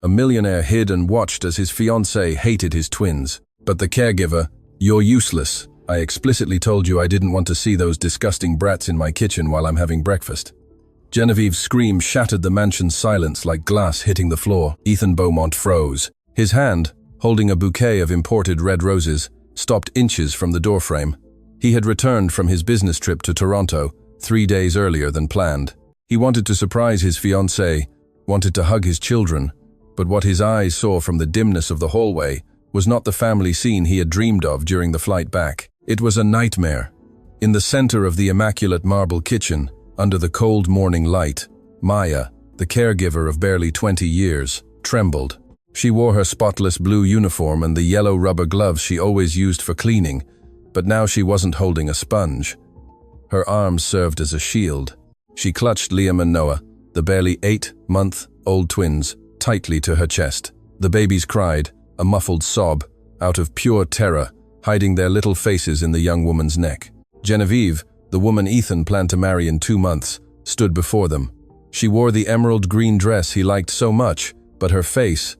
A millionaire hid and watched as his fiancée hated his twins. But the caregiver, "You're useless. I explicitly told you I didn't want to see those disgusting brats in my kitchen while I'm having breakfast." Genevieve's scream shattered the mansion's silence like glass hitting the floor. Ethan Beaumont froze. His hand, holding a bouquet of imported red roses, stopped inches from the doorframe. He had returned from his business trip to Toronto 3 days earlier than planned. He wanted to surprise his fiancée, wanted to hug his children, but what his eyes saw from the dimness of the hallway was not the family scene he had dreamed of during the flight back. It was a nightmare. In the center of the immaculate marble kitchen, under the cold morning light, Maya, the caregiver of barely 20 years, trembled. She wore her spotless blue uniform and the yellow rubber gloves she always used for cleaning, but now she wasn't holding a sponge. Her arms served as a shield. She clutched Liam and Noah, the barely 8-month-old twins, tightly to her chest. The babies cried, a muffled sob, out of pure terror, hiding their little faces in the young woman's neck. Genevieve, the woman Ethan planned to marry in 2 months, stood before them. She wore the emerald green dress he liked so much, but her face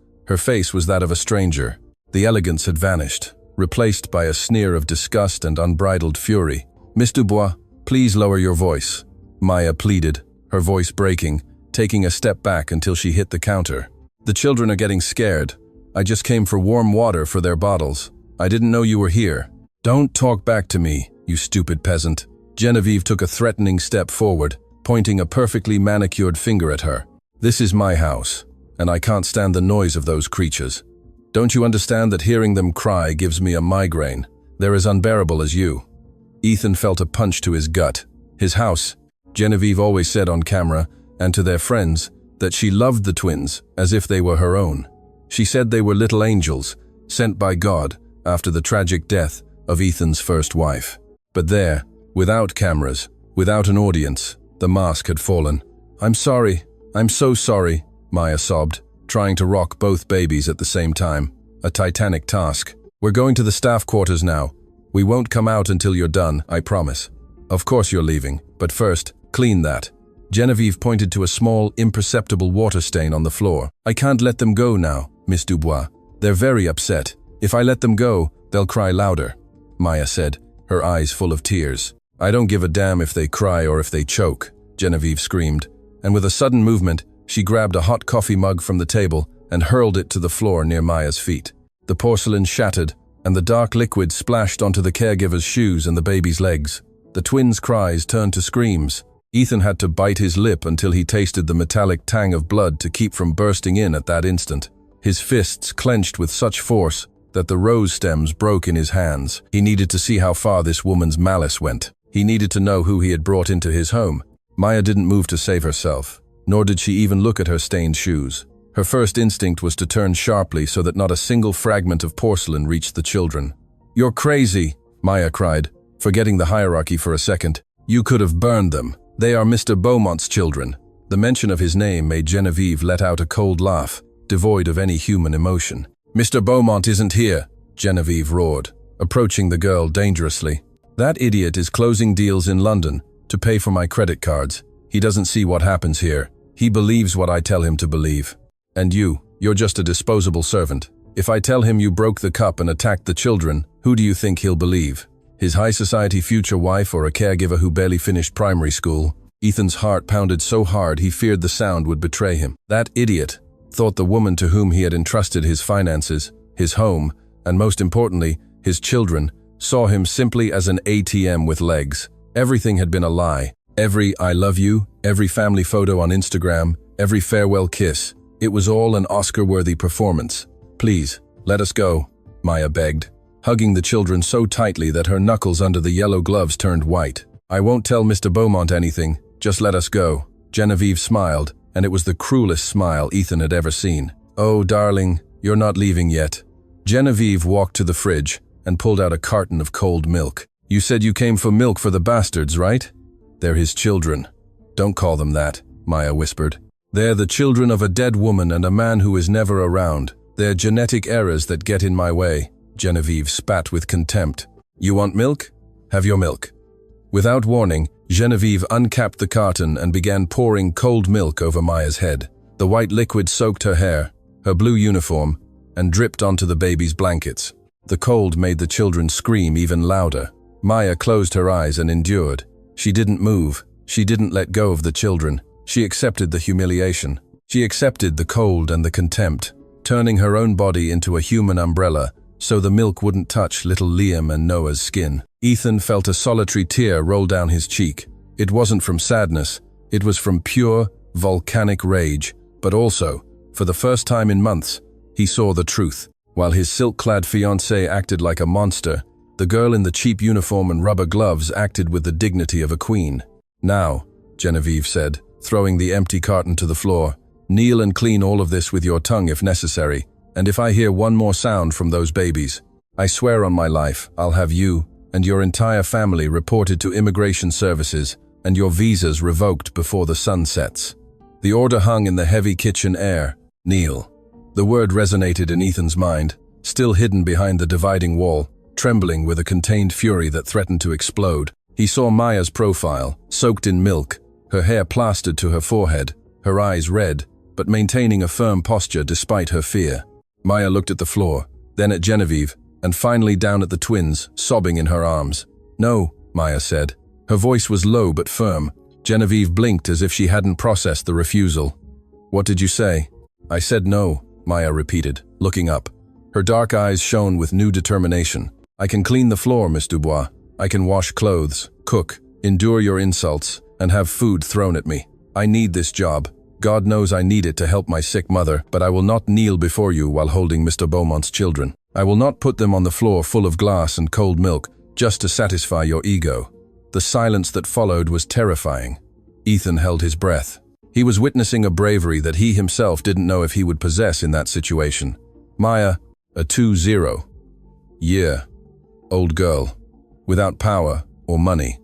was that of a stranger. The elegance had vanished, replaced by a sneer of disgust and unbridled fury. "Miss Dubois, please lower your voice," Maya pleaded, her voice breaking, taking a step back until she hit the counter. "The children are getting scared. I just came for warm water for their bottles. I didn't know you were here." "Don't talk back to me, you stupid peasant." Genevieve took a threatening step forward, pointing a perfectly manicured finger at her. "This is my house, and I can't stand the noise of those creatures. Don't you understand that hearing them cry gives me a migraine? They're as unbearable as you." Ethan felt a punch to his gut. His house. Genevieve always said on camera, and to their friends, that she loved the twins as if they were her own. She said they were little angels, sent by God after the tragic death of Ethan's first wife. But there, without cameras, without an audience, the mask had fallen. "I'm sorry. I'm so sorry," Maya sobbed, trying to rock both babies at the same time. A titanic task. "We're going to the staff quarters now. We won't come out until you're done, I promise. Of course you're leaving, but first, clean that." Genevieve pointed to a small, imperceptible water stain on the floor. "I can't let them go now, Miss Dubois. They're very upset. If I let them go, they'll cry louder," Maya said, her eyes full of tears. "I don't give a damn if they cry or if they choke," Genevieve screamed, and with a sudden movement, she grabbed a hot coffee mug from the table and hurled it to the floor near Maya's feet. The porcelain shattered, and the dark liquid splashed onto the caregiver's shoes and the baby's legs. The twins' cries turned to screams. Ethan had to bite his lip until he tasted the metallic tang of blood to keep from bursting in at that instant. His fists clenched with such force that the rose stems broke in his hands. He needed to see how far this woman's malice went. He needed to know who he had brought into his home. Maya didn't move to save herself, nor did she even look at her stained shoes. Her first instinct was to turn sharply so that not a single fragment of porcelain reached the children. "You're crazy," Maya cried, forgetting the hierarchy for a second. "You could have burned them. They are Mr. Beaumont's children." The mention of his name made Genevieve let out a cold laugh, devoid of any human emotion. "Mr. Beaumont isn't here," Genevieve roared, approaching the girl dangerously. "That idiot is closing deals in London to pay for my credit cards. He doesn't see what happens here. He believes what I tell him to believe. And you're just a disposable servant. If I tell him you broke the cup and attacked the children, who do you think he'll believe? His high society future wife or a caregiver who barely finished primary school?" Ethan's heart pounded so hard he feared the sound would betray him. That idiot thought the woman to whom he had entrusted his finances, his home, and most importantly, his children, saw him simply as an ATM with legs. Everything had been a lie. Every "I love you," every family photo on Instagram, every farewell kiss. It was all an Oscar-worthy performance. "Please, let us go," Maya begged, hugging the children so tightly that her knuckles under the yellow gloves turned white. "I won't tell Mr. Beaumont anything. Just let us go." Genevieve smiled, and it was the cruelest smile Ethan had ever seen. "Oh, darling, you're not leaving yet." Genevieve walked to the fridge and pulled out a carton of cold milk. "You said you came for milk for the bastards, right?" "They're his children." "Don't call them that," Maya whispered. "They're the children of a dead woman and a man who is never around. They're genetic errors that get in my way." Genevieve spat with contempt. "You want milk? Have your milk." Without warning, Genevieve uncapped the carton and began pouring cold milk over Maya's head. The white liquid soaked her hair, her blue uniform, and dripped onto the baby's blankets. The cold made the children scream even louder. Maya closed her eyes and endured. She didn't move. She didn't let go of the children. She accepted the humiliation. She accepted the cold and the contempt, turning her own body into a human umbrella so the milk wouldn't touch little Liam and Noah's skin. Ethan felt a solitary tear roll down his cheek. It wasn't from sadness. It was from pure, volcanic rage. But also, for the first time in months, he saw the truth. While his silk-clad fiancée acted like a monster, the girl in the cheap uniform and rubber gloves acted with the dignity of a queen. "Now," Genevieve said, throwing the empty carton to the floor, "kneel and clean all of this with your tongue if necessary, and if I hear one more sound from those babies, I swear on my life I'll have you and your entire family reported to immigration services and your visas revoked before the sun sets." The order hung in the heavy kitchen air. "Kneel." The word resonated in Ethan's mind, still hidden behind the dividing wall, trembling with a contained fury that threatened to explode. He saw Maya's profile, soaked in milk, her hair plastered to her forehead, her eyes red, but maintaining a firm posture despite her fear. Maya looked at the floor, then at Genevieve, and finally down at the twins, sobbing in her arms. "No," Maya said. Her voice was low but firm. Genevieve blinked as if she hadn't processed the refusal. "What did you say?" "I said no," Maya repeated, looking up. Her dark eyes shone with new determination. "I can clean the floor, Miss Dubois. I can wash clothes, cook, endure your insults, and have food thrown at me. I need this job. God knows I need it to help my sick mother, but I will not kneel before you while holding Mr. Beaumont's children. I will not put them on the floor full of glass and cold milk just to satisfy your ego." The silence that followed was terrifying. Ethan held his breath. He was witnessing a bravery that he himself didn't know if he would possess in that situation. Maya, a 20-year-old girl, without power or money,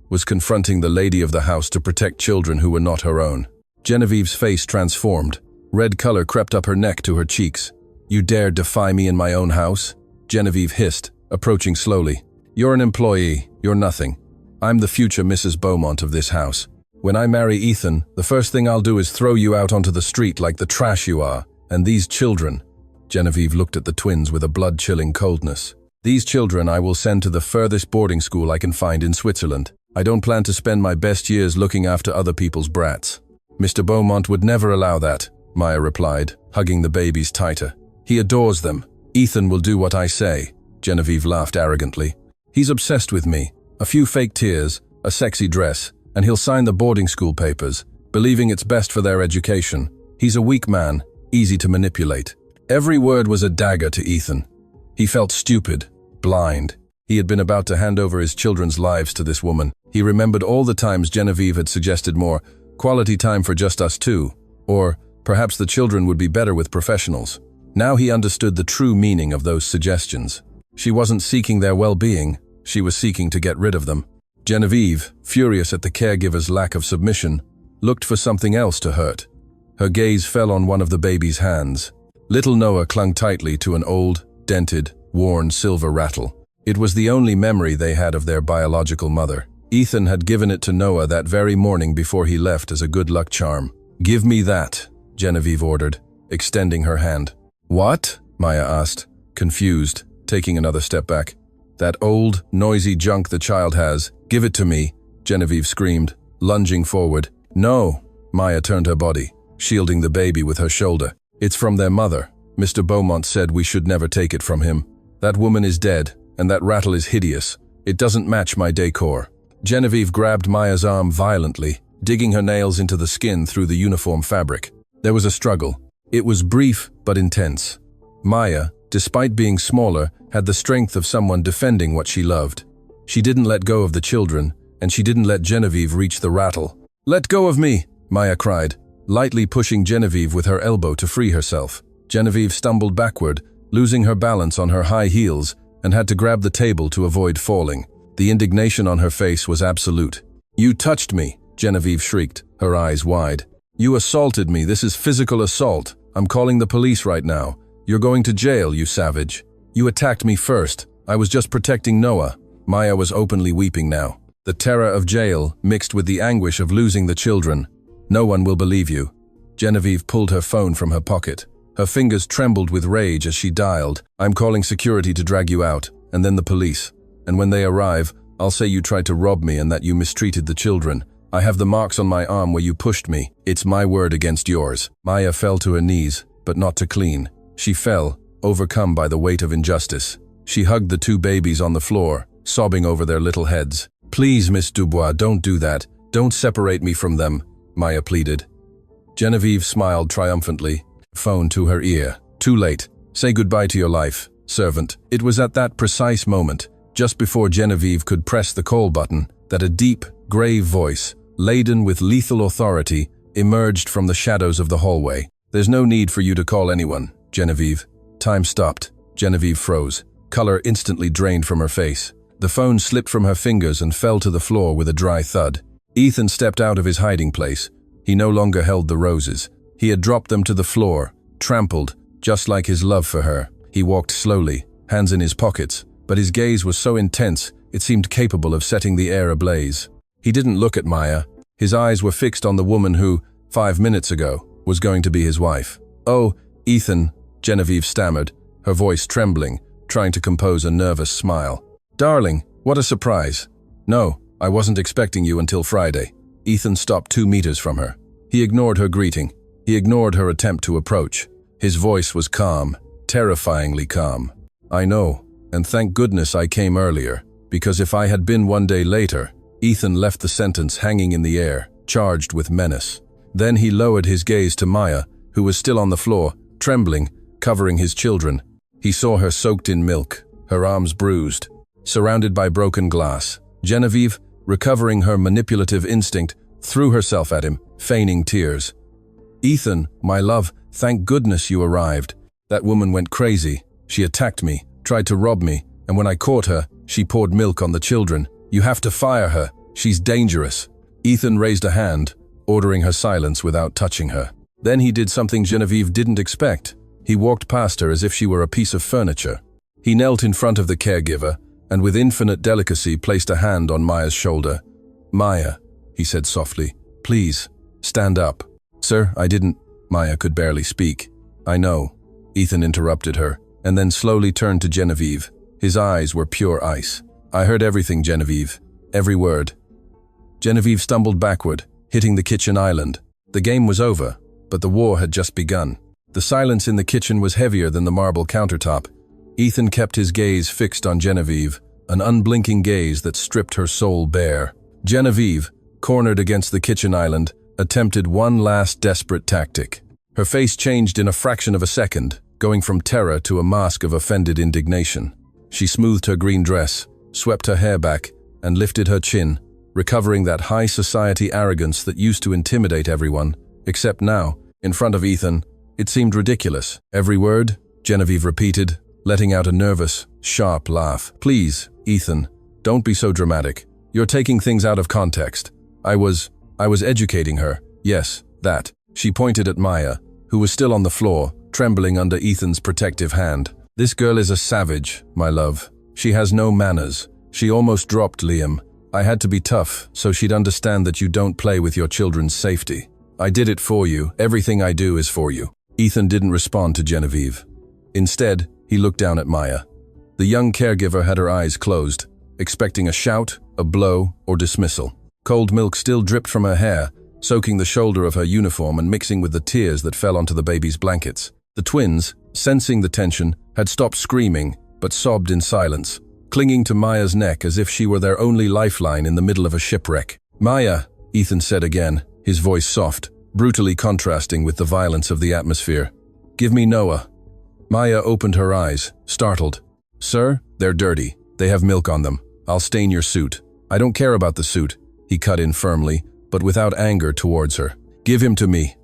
was confronting the lady of the house to protect children who were not her own. Genevieve's face transformed. Red color crept up her neck to her cheeks. "You dare defy me in my own house?" Genevieve hissed, approaching slowly. "You're an employee. You're nothing. I'm the future Mrs. Beaumont of this house. When I marry Ethan, the first thing I'll do is throw you out onto the street like the trash you are. And these children..." Genevieve looked at the twins with a blood-chilling coldness. "These children I will send to the furthest boarding school I can find in Switzerland. I don't plan to spend my best years looking after other people's brats." "Mr. Beaumont would never allow that," Maya replied, hugging the babies tighter. "He adores them. Ethan will do what I say." Genevieve laughed arrogantly. "He's obsessed with me. A few fake tears, a sexy dress, and he'll sign the boarding school papers, believing it's best for their education. He's a weak man, easy to manipulate." Every word was a dagger to Ethan. He felt stupid, blind. He had been about to hand over his children's lives to this woman. He remembered all the times Genevieve had suggested more quality time for just us two, or perhaps the children would be better with professionals. Now he understood the true meaning of those suggestions. She wasn't seeking their well-being, she was seeking to get rid of them. Genevieve, furious at the caregiver's lack of submission, looked for something else to hurt. Her gaze fell on one of the baby's hands. Little Noah clung tightly to an old, dented, worn silver rattle. It was the only memory they had of their biological mother. Ethan had given it to Noah that very morning before he left as a good luck charm. "Give me that," Genevieve ordered, extending her hand. "What?" Maya asked, confused, taking another step back. "That old, noisy junk the child has. Give it to me," Genevieve screamed, lunging forward. "No." Maya turned her body, shielding the baby with her shoulder. "It's from their mother. Mr. Beaumont said we should never take it from him. That woman is dead, and that rattle is hideous. It doesn't match my decor." Genevieve grabbed Maya's arm violently, digging her nails into the skin through the uniform fabric. There was a struggle. It was brief but intense. Maya, despite being smaller, had the strength of someone defending what she loved. She didn't let go of the children, and she didn't let Genevieve reach the rattle. "Let go of me!" Maya cried, lightly pushing Genevieve with her elbow to free herself. Genevieve stumbled backward, losing her balance on her high heels, and had to grab the table to avoid falling. The indignation on her face was absolute. "You touched me," Genevieve shrieked, her eyes wide. "You assaulted me. This is physical assault. I'm calling the police right now. You're going to jail, you savage. You attacked me first. I was just protecting Noah." Maya was openly weeping now. The terror of jail mixed with the anguish of losing the children. "No one will believe you." Genevieve pulled her phone from her pocket. Her fingers trembled with rage as she dialed. "I'm calling security to drag you out, and then the police. And when they arrive, I'll say you tried to rob me and that you mistreated the children. I have the marks on my arm where you pushed me. It's my word against yours." Maya fell to her knees, but not to clean. She fell, overcome by the weight of injustice. She hugged the two babies on the floor, sobbing over their little heads. "Please, Miss Dubois, don't do that. Don't separate me from them," Maya pleaded. Genevieve smiled triumphantly, phone to her ear. "Too late. Say goodbye to your life, servant." It was at that precise moment, just before Genevieve could press the call button, that a deep, grave voice, laden with lethal authority, emerged from the shadows of the hallway. "There's no need for you to call anyone, Genevieve." Time stopped. Genevieve froze. Color instantly drained from her face. The phone slipped from her fingers and fell to the floor with a dry thud. Ethan stepped out of his hiding place. He no longer held the roses. He had dropped them to the floor, trampled, just like his love for her. He walked slowly, hands in his pockets, but his gaze was so intense it seemed capable of setting the air ablaze. He didn't look at Maya. His eyes were fixed on the woman who, 5 minutes ago, was going to be his wife. "Oh, Ethan," Genevieve stammered, her voice trembling, trying to compose a nervous smile. "Darling, what a surprise." "No, I wasn't expecting you until Friday." Ethan stopped 2 meters from her. He ignored her greeting. He ignored her attempt to approach. His voice was calm, terrifyingly calm. "I know, and thank goodness I came earlier, because if I had been 1 day later..." Ethan left the sentence hanging in the air, charged with menace. Then he lowered his gaze to Maya, who was still on the floor, trembling, covering his children. He saw her soaked in milk, her arms bruised, surrounded by broken glass. Genevieve, recovering her manipulative instinct, threw herself at him, feigning tears. "Ethan, my love, thank goodness you arrived. That woman went crazy. She attacked me, tried to rob me, and when I caught her, she poured milk on the children. You have to fire her. She's dangerous." Ethan raised a hand, ordering her silence without touching her. Then he did something Genevieve didn't expect. He walked past her as if she were a piece of furniture. He knelt in front of the caregiver and with infinite delicacy placed a hand on Maya's shoulder. "Maya," he said softly, "please, stand up." "Sir, I didn't..." Maya could barely speak. "I know," Ethan interrupted her, and then slowly turned to Genevieve. His eyes were pure ice. "I heard everything, Genevieve. Every word." Genevieve stumbled backward, hitting the kitchen island. The game was over, but the war had just begun. The silence in the kitchen was heavier than the marble countertop. Ethan kept his gaze fixed on Genevieve, an unblinking gaze that stripped her soul bare. Genevieve, cornered against the kitchen island, attempted one last desperate tactic. Her face changed in a fraction of a second, going from terror to a mask of offended indignation. She smoothed her green dress, swept her hair back, and lifted her chin, recovering that high society arrogance that used to intimidate everyone, except now, in front of Ethan, it seemed ridiculous. "Every word," Genevieve repeated, letting out a nervous, sharp laugh. "Please, Ethan, don't be so dramatic. You're taking things out of context. I was educating her. Yes, that." She pointed at Maya, who was still on the floor, trembling under Ethan's protective hand. "This girl is a savage, my love. She has no manners. She almost dropped Liam. I had to be tough, so she'd understand that you don't play with your children's safety. I did it for you. Everything I do is for you." Ethan didn't respond to Genevieve. Instead, he looked down at Maya. The young caregiver had her eyes closed, expecting a shout, a blow, or dismissal. Cold milk still dripped from her hair, soaking the shoulder of her uniform and mixing with the tears that fell onto the baby's blankets. The twins, sensing the tension, had stopped screaming, but sobbed in silence, clinging to Maya's neck as if she were their only lifeline in the middle of a shipwreck. "Maya," Ethan said again, his voice soft, brutally contrasting with the violence of the atmosphere. "Give me Noah." Maya opened her eyes, startled. "Sir, they're dirty. They have milk on them. I'll stain your suit." "I don't care about the suit," he cut in firmly, but without anger towards her. "Give him to me."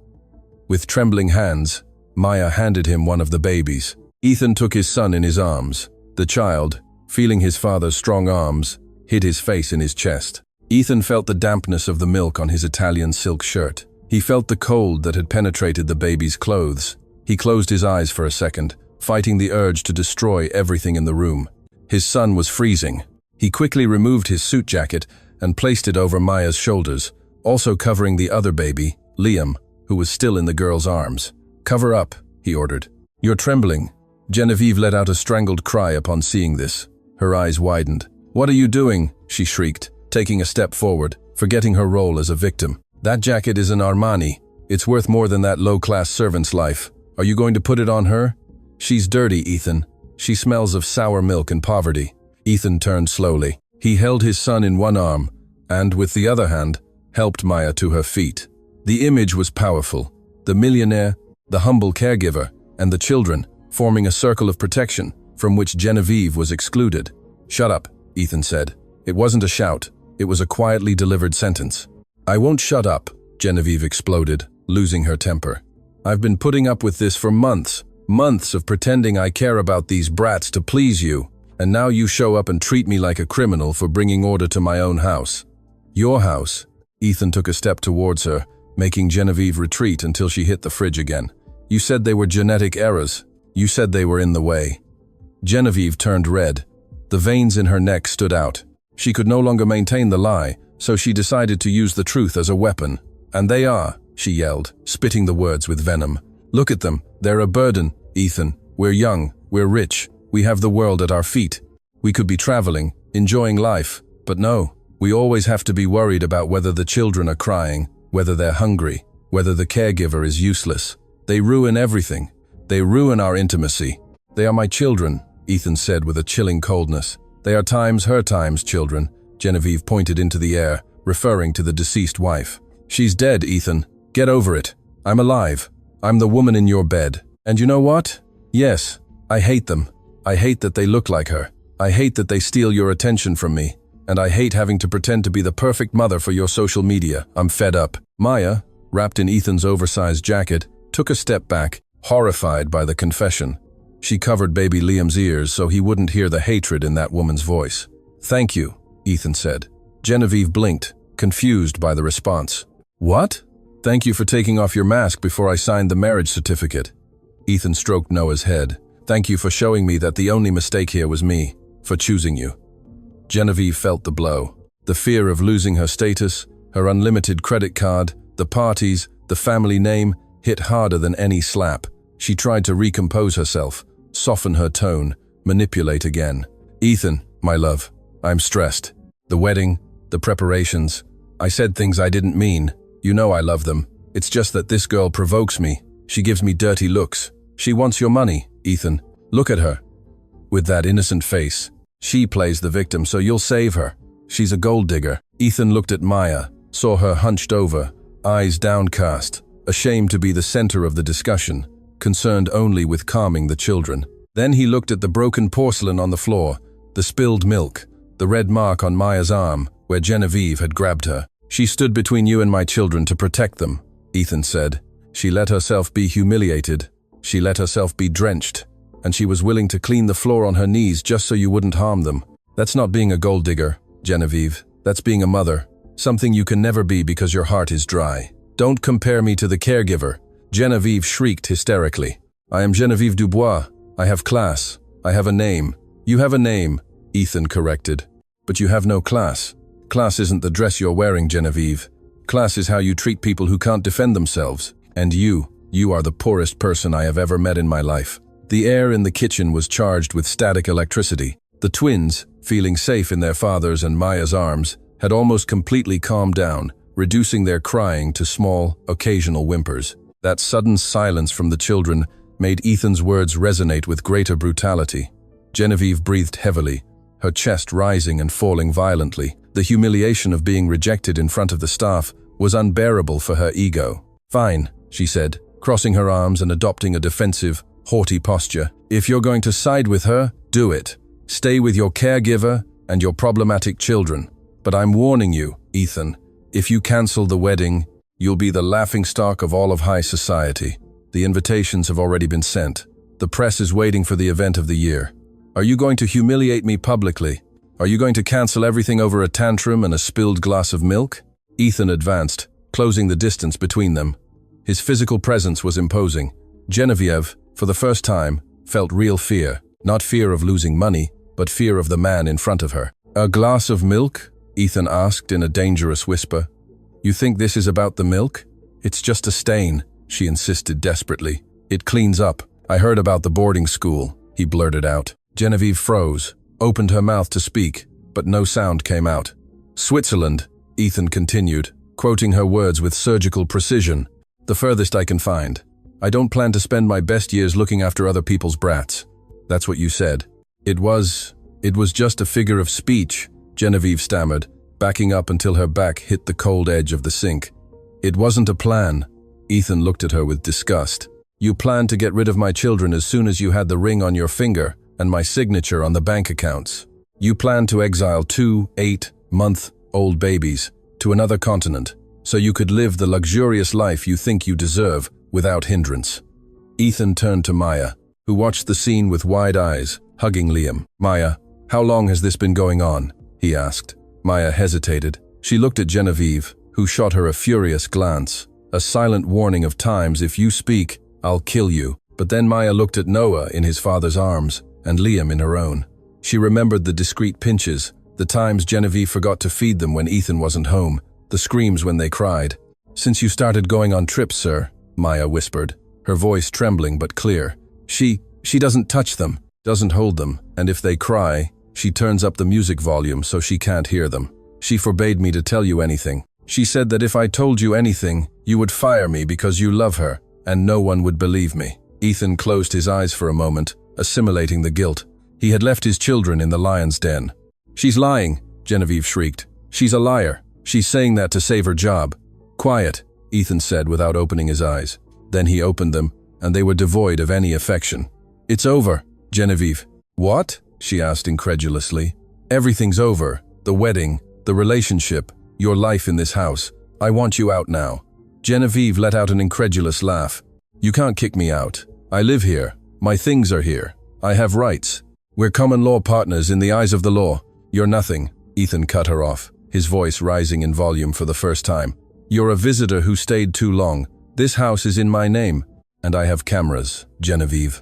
With trembling hands, Maya handed him one of the babies. Ethan took his son in his arms. The child, feeling his father's strong arms, hid his face in his chest. Ethan felt the dampness of the milk on his Italian silk shirt. He felt the cold that had penetrated the baby's clothes. He closed his eyes for a second, fighting the urge to destroy everything in the room. His son was freezing. He quickly removed his suit jacket and placed it over Maya's shoulders, also covering the other baby, Liam, who was still in the girl's arms. "Cover up," he ordered. You're trembling. Genevieve let out a strangled cry upon seeing this. Her eyes widened. What are you doing? She shrieked, taking a step forward, forgetting her role as a victim. That jacket is an Armani. It's worth more than that low-class servant's life. Are you going to put it on her? She's dirty, Ethan. She smells of sour milk and poverty. Ethan turned slowly. He held his son in one arm, and, with the other hand, helped Maya to her feet. The image was powerful. The millionaire, the humble caregiver, and the children, forming a circle of protection, from which Genevieve was excluded. Shut up, Ethan said. It wasn't a shout. It was a quietly delivered sentence. I won't shut up, Genevieve exploded, losing her temper. I've been putting up with this for months. Months of pretending I care about these brats to please you, and now you show up and treat me like a criminal for bringing order to my own house. Your house. Ethan took a step towards her, making Genevieve retreat until she hit the fridge again. You said they were genetic errors. You said they were in the way. Genevieve turned red. The veins in her neck stood out. She could no longer maintain the lie, so she decided to use the truth as a weapon. And they are, she yelled, spitting the words with venom. Look at them. They're a burden, Ethan. We're young. We're rich. We have the world at our feet. We could be traveling, enjoying life. But no, we always have to be worried about whether the children are crying, whether they're hungry, whether the caregiver is useless. They ruin everything. They ruin our intimacy. They are my children, Ethan said with a chilling coldness. They are her times, children. Genevieve pointed into the air, referring to the deceased wife. She's dead, Ethan. Get over it. I'm alive. I'm the woman in your bed. And you know what? Yes, I hate them. I hate that they look like her. I hate that they steal your attention from me. And I hate having to pretend to be the perfect mother for your social media. I'm fed up. Maya, wrapped in Ethan's oversized jacket, took a step back, horrified by the confession. She covered baby Liam's ears so he wouldn't hear the hatred in that woman's voice. Thank you, Ethan said. Genevieve blinked, confused by the response. What? Thank you for taking off your mask before I signed the marriage certificate. Ethan stroked Noah's head. Thank you for showing me that the only mistake here was me, for choosing you. Genevieve felt the blow. The fear of losing her status, her unlimited credit card, the parties, the family name, hit harder than any slap. She tried to recompose herself, soften her tone, manipulate again. Ethan, my love, I'm stressed. The wedding, the preparations. I said things I didn't mean. You know I love them. It's just that this girl provokes me. She gives me dirty looks. She wants your money, Ethan. Look at her. With that innocent face. She plays the victim, so you'll save her. She's a gold digger. Ethan looked at Maya, saw her hunched over, eyes downcast, ashamed to be the center of the discussion, concerned only with calming the children. Then he looked at the broken porcelain on the floor, the spilled milk, the red mark on Maya's arm, where Genevieve had grabbed her. She stood between you and my children to protect them, Ethan said. She let herself be humiliated. She let herself be drenched. And she was willing to clean the floor on her knees just so you wouldn't harm them. That's not being a gold digger, Genevieve. That's being a mother. Something you can never be because your heart is dry. Don't compare me to the caregiver. Genevieve shrieked hysterically. I am Genevieve Dubois. I have class. I have a name. You have a name, Ethan corrected. But you have no class. Class isn't the dress you're wearing, Genevieve. Class is how you treat people who can't defend themselves. And you are the poorest person I have ever met in my life. The air in the kitchen was charged with static electricity. The twins, feeling safe in their father's and Maya's arms, had almost completely calmed down, reducing their crying to small, occasional whimpers. That sudden silence from the children made Ethan's words resonate with greater brutality. Genevieve breathed heavily, her chest rising and falling violently. The humiliation of being rejected in front of the staff was unbearable for her ego. Fine, she said, crossing her arms and adopting a defensive, haughty posture. If you're going to side with her, do it. Stay with your caregiver and your problematic children. But I'm warning you, Ethan, if you cancel the wedding, you'll be the laughingstock of all of high society. The invitations have already been sent. The press is waiting for the event of the year. Are you going to humiliate me publicly? Are you going to cancel everything over a tantrum and a spilled glass of milk? Ethan advanced, closing the distance between them. His physical presence was imposing. Genevieve, for the first time, felt real fear. Not fear of losing money, but fear of the man in front of her. A glass of milk? Ethan asked in a dangerous whisper. You think this is about the milk? It's just a stain, she insisted desperately. It cleans up. I heard about the boarding school, he blurted out. Genevieve froze, opened her mouth to speak, but no sound came out. Switzerland, Ethan continued, quoting her words with surgical precision. The furthest I can find. I don't plan to spend my best years looking after other people's brats. That's what you said. It was just a figure of speech, Genevieve stammered, backing up until her back hit the cold edge of the sink. It wasn't a plan. Ethan looked at her with disgust. You planned to get rid of my children as soon as you had the ring on your finger and my signature on the bank accounts. You planned to exile 2 8-month-old babies to another continent so you could live the luxurious life you think you deserve without hindrance. Ethan turned to Maya, who watched the scene with wide eyes, hugging Liam. Maya, how long has this been going on? He asked. Maya hesitated. She looked at Genevieve, who shot her a furious glance, a silent warning of times if you speak, I'll kill you. But then Maya looked at Noah in his father's arms and Liam in her own. She remembered the discreet pinches, the times Genevieve forgot to feed them when Ethan wasn't home, the screams when they cried. Since you started going on trips, sir, Maya whispered, her voice trembling but clear. She doesn't touch them, doesn't hold them, and if they cry, she turns up the music volume so she can't hear them. She forbade me to tell you anything. She said that if I told you anything, you would fire me because you love her, and no one would believe me. Ethan closed his eyes for a moment, assimilating the guilt. He had left his children in the lion's den. She's lying, Genevieve shrieked. She's a liar. She's saying that to save her job. Quiet, Ethan said without opening his eyes. Then he opened them, and they were devoid of any affection. It's over, Genevieve. What? She asked incredulously. Everything's over. The wedding, the relationship, your life in this house. I want you out now. Genevieve let out an incredulous laugh. You can't kick me out. I live here. My things are here. I have rights. We're common law partners in the eyes of the law. You're nothing. Ethan cut her off, his voice rising in volume for the first time. You're a visitor who stayed too long. This house is in my name, and I have cameras, Genevieve.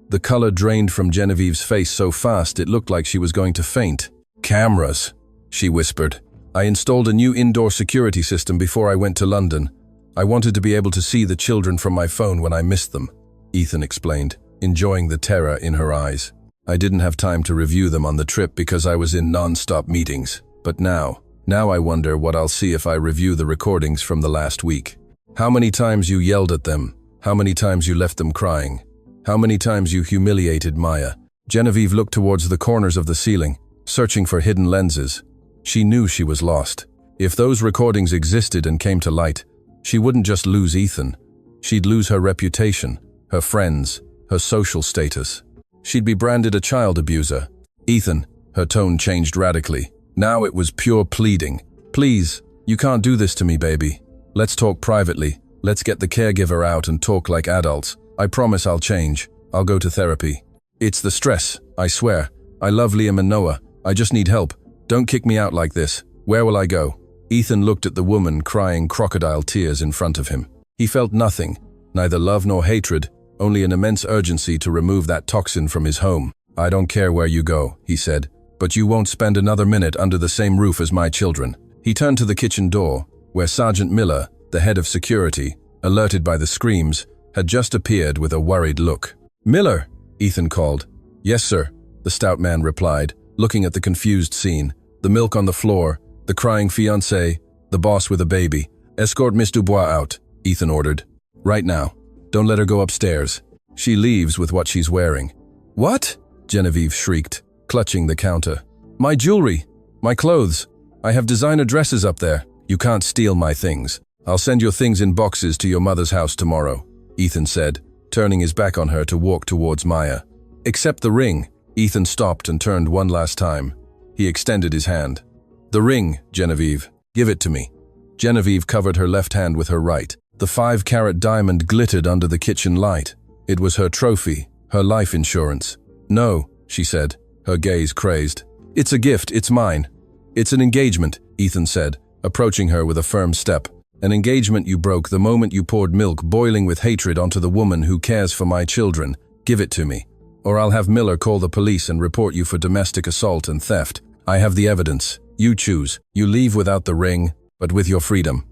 The color drained from Genevieve's face so fast it looked like she was going to faint. Cameras, she whispered. I installed a new indoor security system before I went to London. I wanted to be able to see the children from my phone when I missed them, Ethan explained, enjoying the terror in her eyes. I didn't have time to review them on the trip because I was in non-stop meetings. But now I wonder what I'll see if I review the recordings from the last week. How many times you yelled at them? How many times you left them crying? How many times you humiliated Maya? Genevieve looked towards the corners of the ceiling, searching for hidden lenses. She knew she was lost. If those recordings existed and came to light, she wouldn't just lose Ethan. She'd lose her reputation, her friends, her social status. She'd be branded a child abuser. Ethan, her tone changed radically. Now it was pure pleading. Please, you can't do this to me, baby. Let's talk privately. Let's get the caregiver out and talk like adults. I promise I'll change. I'll go to therapy. It's the stress, I swear. I love Liam and Noah. I just need help. Don't kick me out like this. Where will I go? Ethan looked at the woman crying crocodile tears in front of him. He felt nothing, neither love nor hatred, only an immense urgency to remove that toxin from his home. I don't care where you go, he said, but you won't spend another minute under the same roof as my children. He turned to the kitchen door, where Sergeant Miller, the head of security, alerted by the screams, had just appeared with a worried look. Miller, Ethan called. Yes, sir, the stout man replied, looking at the confused scene. The milk on the floor, the crying fiancé, the boss with a baby. Escort Miss Dubois out, Ethan ordered. Right now. Don't let her go upstairs. She leaves with what she's wearing. What? Genevieve shrieked, clutching the counter. My jewelry, my clothes. I have designer dresses up there. You can't steal my things. I'll send your things in boxes to your mother's house tomorrow, Ethan said, turning his back on her to walk towards Maya. Except the ring. Ethan stopped and turned one last time. He extended his hand. The ring, Genevieve. Give it to me. Genevieve covered her left hand with her right. The 5-carat diamond glittered under the kitchen light. It was her trophy, her life insurance. No, she said, her gaze crazed. It's a gift, it's mine. It's an engagement, Ethan said, approaching her with a firm step. An engagement you broke the moment you poured milk boiling with hatred onto the woman who cares for my children. Give it to me. Or I'll have Miller call the police and report you for domestic assault and theft. I have the evidence. You choose. You leave without the ring, but with your freedom.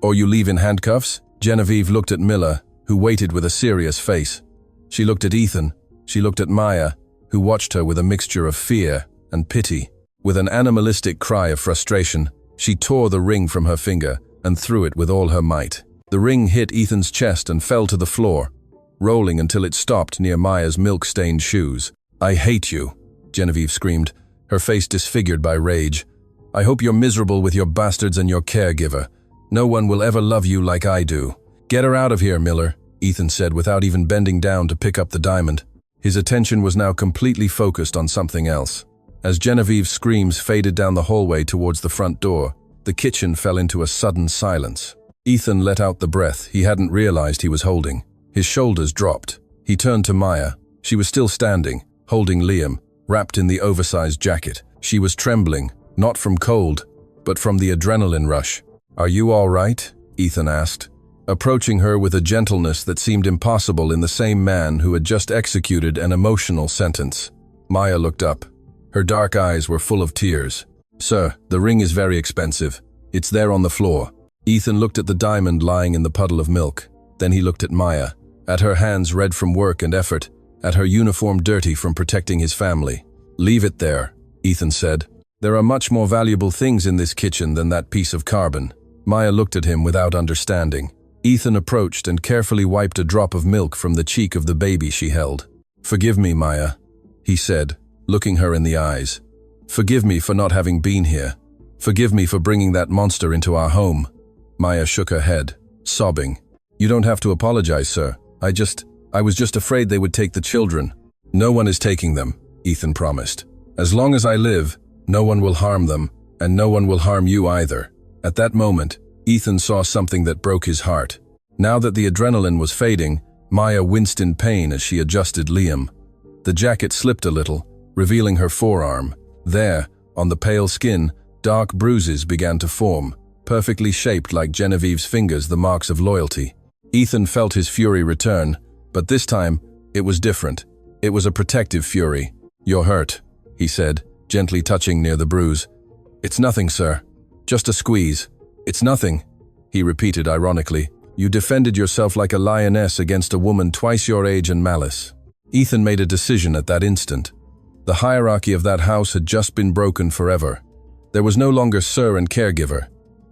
Or you leave in handcuffs? Genevieve looked at Miller, who waited with a serious face. She looked at Ethan. She looked at Maya, who watched her with a mixture of fear and pity. With an animalistic cry of frustration, she tore the ring from her finger and threw it with all her might. The ring hit Ethan's chest and fell to the floor, rolling until it stopped near Maya's milk-stained shoes. "I hate you," Genevieve screamed, her face disfigured by rage. "I hope you're miserable with your bastards and your caregiver. No one will ever love you like I do." "Get her out of here, Miller," Ethan said without even bending down to pick up the diamond. His attention was now completely focused on something else. As Genevieve's screams faded down the hallway towards the front door, the kitchen fell into a sudden silence. Ethan let out the breath he hadn't realized he was holding. His shoulders dropped. He turned to Maya. She was still standing, holding Liam, wrapped in the oversized jacket. She was trembling, not from cold, but from the adrenaline rush. "Are you all right?" Ethan asked, approaching her with a gentleness that seemed impossible in the same man who had just executed an emotional sentence. Maya looked up. Her dark eyes were full of tears. "Sir, the ring is very expensive. It's there on the floor." Ethan looked at the diamond lying in the puddle of milk. Then he looked at Maya, at her hands red from work and effort, at her uniform dirty from protecting his family. "Leave it there," Ethan said. "There are much more valuable things in this kitchen than that piece of carbon." Maya looked at him without understanding. Ethan approached and carefully wiped a drop of milk from the cheek of the baby she held. "Forgive me, Maya," he said, looking her in the eyes. "Forgive me for not having been here. Forgive me for bringing that monster into our home." Maya shook her head, sobbing. "You don't have to apologize, sir. I was just afraid they would take the children." "No one is taking them," Ethan promised. "As long as I live, no one will harm them, and no one will harm you either." At that moment, Ethan saw something that broke his heart. Now that the adrenaline was fading, Maya winced in pain as she adjusted Liam. The jacket slipped a little, revealing her forearm. There, on the pale skin, dark bruises began to form, perfectly shaped like Genevieve's fingers, the marks of loyalty. Ethan felt his fury return, but this time, it was different. It was a protective fury. "You're hurt," he said, gently touching near the bruise. "It's nothing, sir. Just a squeeze." "It's nothing," he repeated ironically. "You defended yourself like a lioness against a woman twice your age and malice." Ethan made a decision at that instant. The hierarchy of that house had just been broken forever. There was no longer sir and caregiver.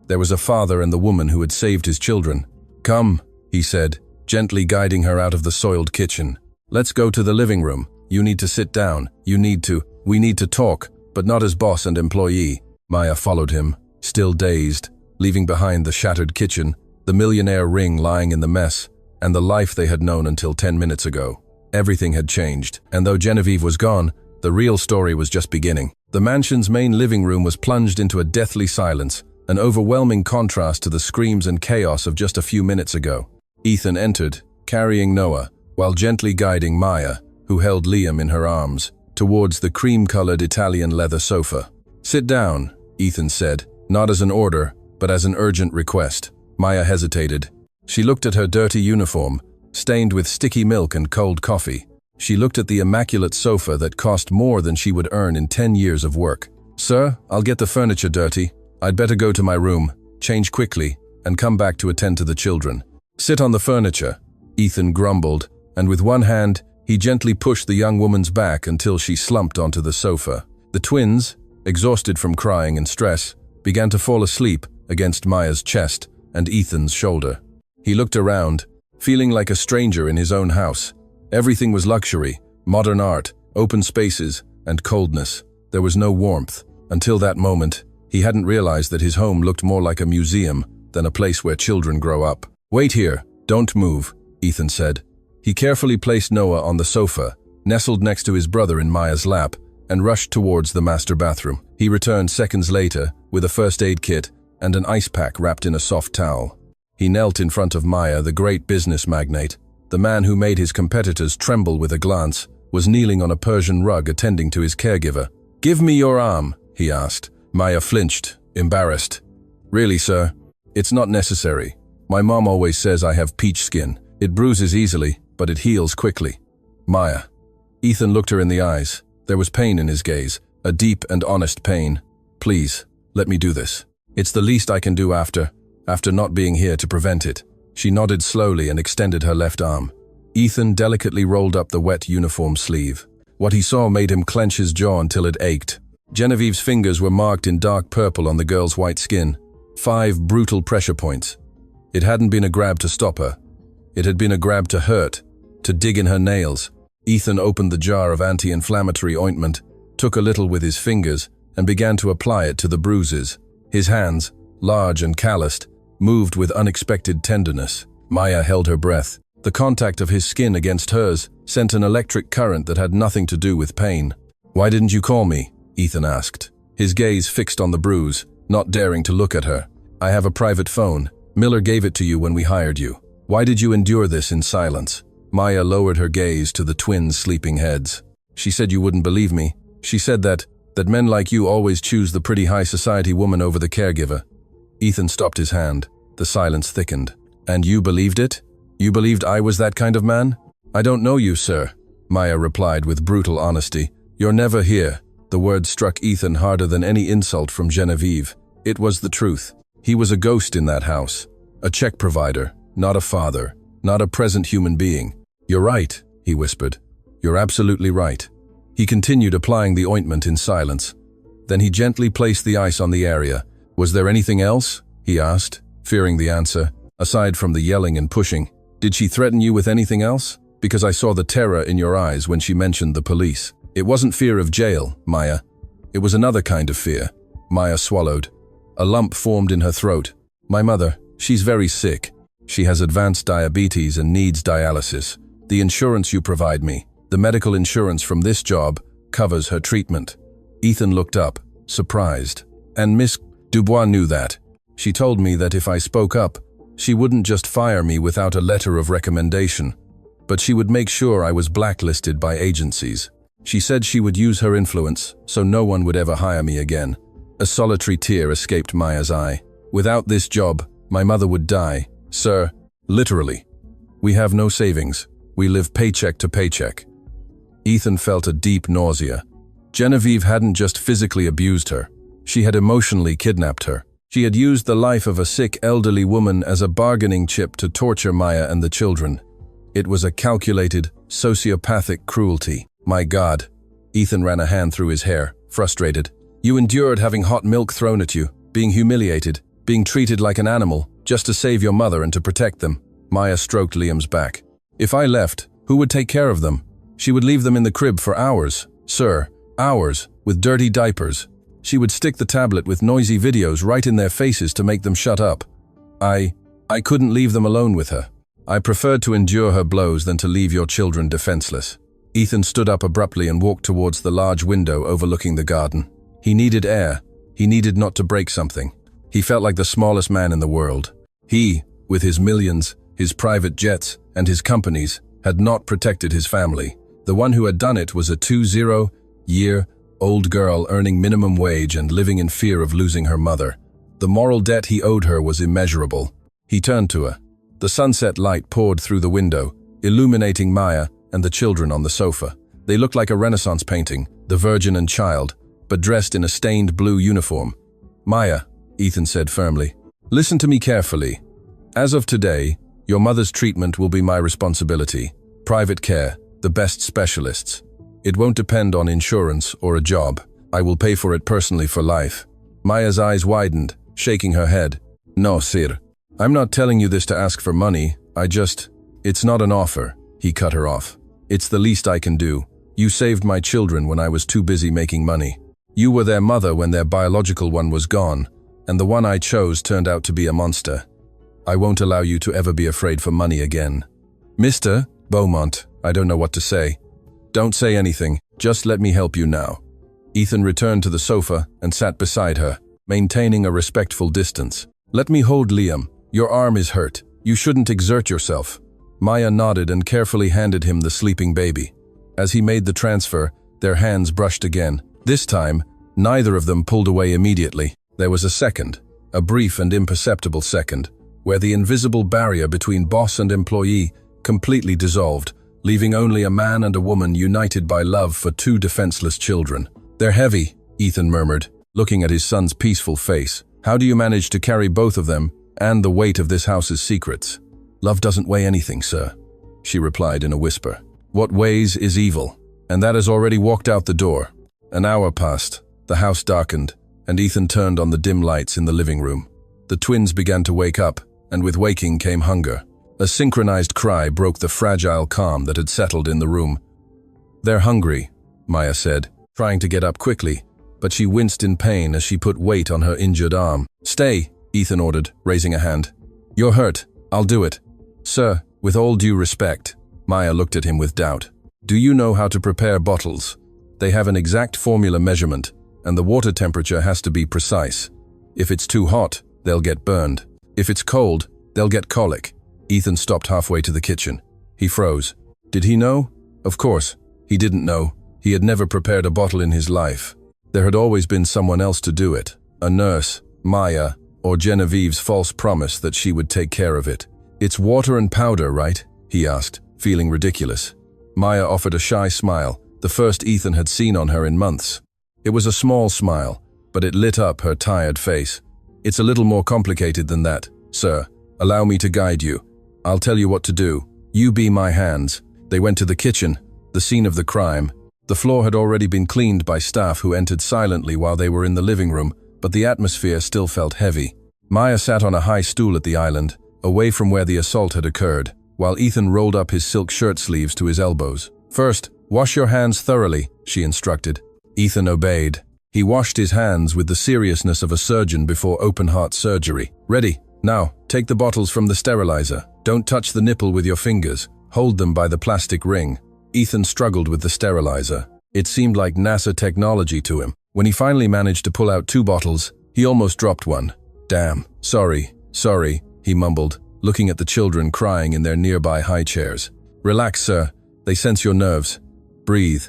There was a father and the woman who had saved his children. "Come," he said, gently guiding her out of the soiled kitchen. "Let's go to the living room. You need to sit down. We need to talk, but not as boss and employee." Maya followed him, still dazed, leaving behind the shattered kitchen, the millionaire ring lying in the mess, and the life they had known until 10 minutes ago. Everything had changed, and though Genevieve was gone, the real story was just beginning. The mansion's main living room was plunged into a deathly silence, an overwhelming contrast to the screams and chaos of just a few minutes ago. Ethan entered, carrying Noah, while gently guiding Maya, who held Liam in her arms, towards the cream-colored Italian leather sofa. "Sit down," Ethan said, not as an order, but as an urgent request. Maya hesitated. She looked at her dirty uniform, stained with sticky milk and cold coffee. She looked at the immaculate sofa that cost more than she would earn in 10 years of work. "Sir, I'll get the furniture dirty. I'd better go to my room, change quickly, and come back to attend to the children." "Sit on the furniture," Ethan grumbled, and with one hand, he gently pushed the young woman's back until she slumped onto the sofa. The twins, exhausted from crying and stress, began to fall asleep against Maya's chest and Ethan's shoulder. He looked around, feeling like a stranger in his own house. Everything was luxury, modern art, open spaces, and coldness. There was no warmth. Until that moment, he hadn't realized that his home looked more like a museum than a place where children grow up. "Wait here, don't move," Ethan said. He carefully placed Noah on the sofa, nestled next to his brother in Maya's lap, and rushed towards the master bathroom. He returned seconds later with a first aid kit and an ice pack wrapped in a soft towel. He knelt in front of Maya, the great business magnate. The man who made his competitors tremble with a glance was kneeling on a Persian rug attending to his caregiver. "Give me your arm," he asked. Maya flinched, embarrassed. "Really, sir? It's not necessary. My mom always says I have peach skin. It bruises easily, but it heals quickly." "Maya." Ethan looked her in the eyes. There was pain in his gaze, a deep and honest pain. "Please, let me do this. It's the least I can do after not being here to prevent it." She nodded slowly and extended her left arm. Ethan delicately rolled up the wet uniform sleeve. What he saw made him clench his jaw until it ached. Genevieve's fingers were marked in dark purple on the girl's white skin. 5 brutal pressure points. It hadn't been a grab to stop her. It had been a grab to hurt, to dig in her nails. Ethan opened the jar of anti-inflammatory ointment, took a little with his fingers, and began to apply it to the bruises. His hands, large and calloused, moved with unexpected tenderness. Maya held her breath. The contact of his skin against hers sent an electric current that had nothing to do with pain. "Why didn't you call me?" Ethan asked, his gaze fixed on the bruise, not daring to look at her. "I have a private phone. Miller gave it to you when we hired you. Why did you endure this in silence?" Maya lowered her gaze to the twins' sleeping heads. "She said you wouldn't believe me. She said that men like you always choose the pretty high society woman over the caregiver." Ethan stopped his hand. The silence thickened. "And you believed it? You believed I was that kind of man?" "I don't know you, sir," Maya replied with brutal honesty. "You're never here." The word struck Ethan harder than any insult from Genevieve. It was the truth. He was a ghost in that house. A check provider, not a father, not a present human being. "You're right," he whispered. "You're absolutely right." He continued applying the ointment in silence. Then he gently placed the ice on the area. "Was there anything else?" he asked, fearing the answer. "Aside from the yelling and pushing, did she threaten you with anything else? Because I saw the terror in your eyes when she mentioned the police." "It wasn't fear of jail, Maya. It was another kind of fear." Maya swallowed. A lump formed in her throat. "My mother, she's very sick. She has advanced diabetes and needs dialysis. The insurance you provide me, the medical insurance from this job, covers her treatment." Ethan looked up, surprised. "And Miss Dubois knew that. She told me that if I spoke up, she wouldn't just fire me without a letter of recommendation, but she would make sure I was blacklisted by agencies. She said she would use her influence so no one would ever hire me again." A solitary tear escaped Maya's eye. "Without this job, my mother would die, sir. Literally. We have no savings. We live paycheck to paycheck." Ethan felt a deep nausea. Genevieve hadn't just physically abused her. She had emotionally kidnapped her. She had used the life of a sick elderly woman as a bargaining chip to torture Maya and the children. It was a calculated, sociopathic cruelty. "My God." Ethan ran a hand through his hair, frustrated. "You endured having hot milk thrown at you, being humiliated, being treated like an animal, just to save your mother and to protect them." Maya stroked Liam's back. "If I left, who would take care of them? She would leave them in the crib for hours, sir, hours, with dirty diapers. She would stick the tablet with noisy videos right in their faces to make them shut up. I couldn't leave them alone with her. I preferred to endure her blows than to leave your children defenseless." Ethan stood up abruptly and walked towards the large window overlooking the garden. He needed air. He needed not to break something. He felt like the smallest man in the world. He, with his millions, his private jets, and his companies, had not protected his family. The one who had done it was a 20-year-old girl earning minimum wage and living in fear of losing her mother. The moral debt he owed her was immeasurable. He turned to her. The sunset light poured through the window, illuminating Maya and the children on the sofa. They looked like a Renaissance painting, the Virgin and Child, but dressed in a stained blue uniform. "Maya," Ethan said firmly, "listen to me carefully. As of today, your mother's treatment will be my responsibility. Private care, the best specialists. It won't depend on insurance or a job. I will pay for it personally for life." Maya's eyes widened, shaking her head. "No, sir. I'm not telling you this to ask for money. It's not an offer," he cut her off. "It's the least I can do. You saved my children when I was too busy making money. You were their mother when their biological one was gone, and the one I chose turned out to be a monster. I won't allow you to ever be afraid for money again." "Mr. Beaumont, I don't know what to say." "Don't say anything. Just let me help you now." Ethan returned to the sofa and sat beside her, maintaining a respectful distance. "Let me hold Liam. Your arm is hurt. You shouldn't exert yourself." Maya nodded and carefully handed him the sleeping baby. As he made the transfer, their hands brushed again. This time, neither of them pulled away immediately. There was a second, a brief and imperceptible second, where the invisible barrier between boss and employee completely dissolved, leaving only a man and a woman united by love for 2 defenseless children. "They're heavy," Ethan murmured, looking at his son's peaceful face. "How do you manage to carry both of them and the weight of this house's secrets?" Love doesn't weigh anything, sir, she replied in a whisper. What weighs is evil, and that has already walked out the door. An hour passed, the house darkened, and Ethan turned on the dim lights in the living room. The twins began to wake up, and with waking came hunger. A synchronized cry broke the fragile calm that had settled in the room. They're hungry, Maya said, trying to get up quickly, but she winced in pain as she put weight on her injured arm. Stay, Ethan ordered, raising a hand. You're hurt. I'll do it. Sir, with all due respect, Maya looked at him with doubt. Do you know how to prepare bottles? They have an exact formula measurement, and the water temperature has to be precise. If it's too hot, they'll get burned. If it's cold, they'll get colic. Ethan stopped halfway to the kitchen. He froze. Did he know? Of course, he didn't know. He had never prepared a bottle in his life. There had always been someone else to do it. A nurse, Maya, or Genevieve's false promise that she would take care of it. It's water and powder, right? He asked, feeling ridiculous. Maya offered a shy smile, the first Ethan had seen on her in months. It was a small smile, but it lit up her tired face. It's a little more complicated than that, sir. Allow me to guide you. I'll tell you what to do. You be my hands. They went to the kitchen, the scene of the crime. The floor had already been cleaned by staff who entered silently while they were in the living room, but the atmosphere still felt heavy. Maya sat on a high stool at the island, away from where the assault had occurred, while Ethan rolled up his silk shirt sleeves to his elbows. First, wash your hands thoroughly, she instructed. Ethan obeyed. He washed his hands with the seriousness of a surgeon before open-heart surgery. Ready. Now, take the bottles from the sterilizer. Don't touch the nipple with your fingers. Hold them by the plastic ring. Ethan struggled with the sterilizer. It seemed like NASA technology to him. When he finally managed to pull out 2 bottles, he almost dropped one. Damn. Sorry, he mumbled, looking at the children crying in their nearby high chairs. Relax, sir. They sense your nerves. Breathe,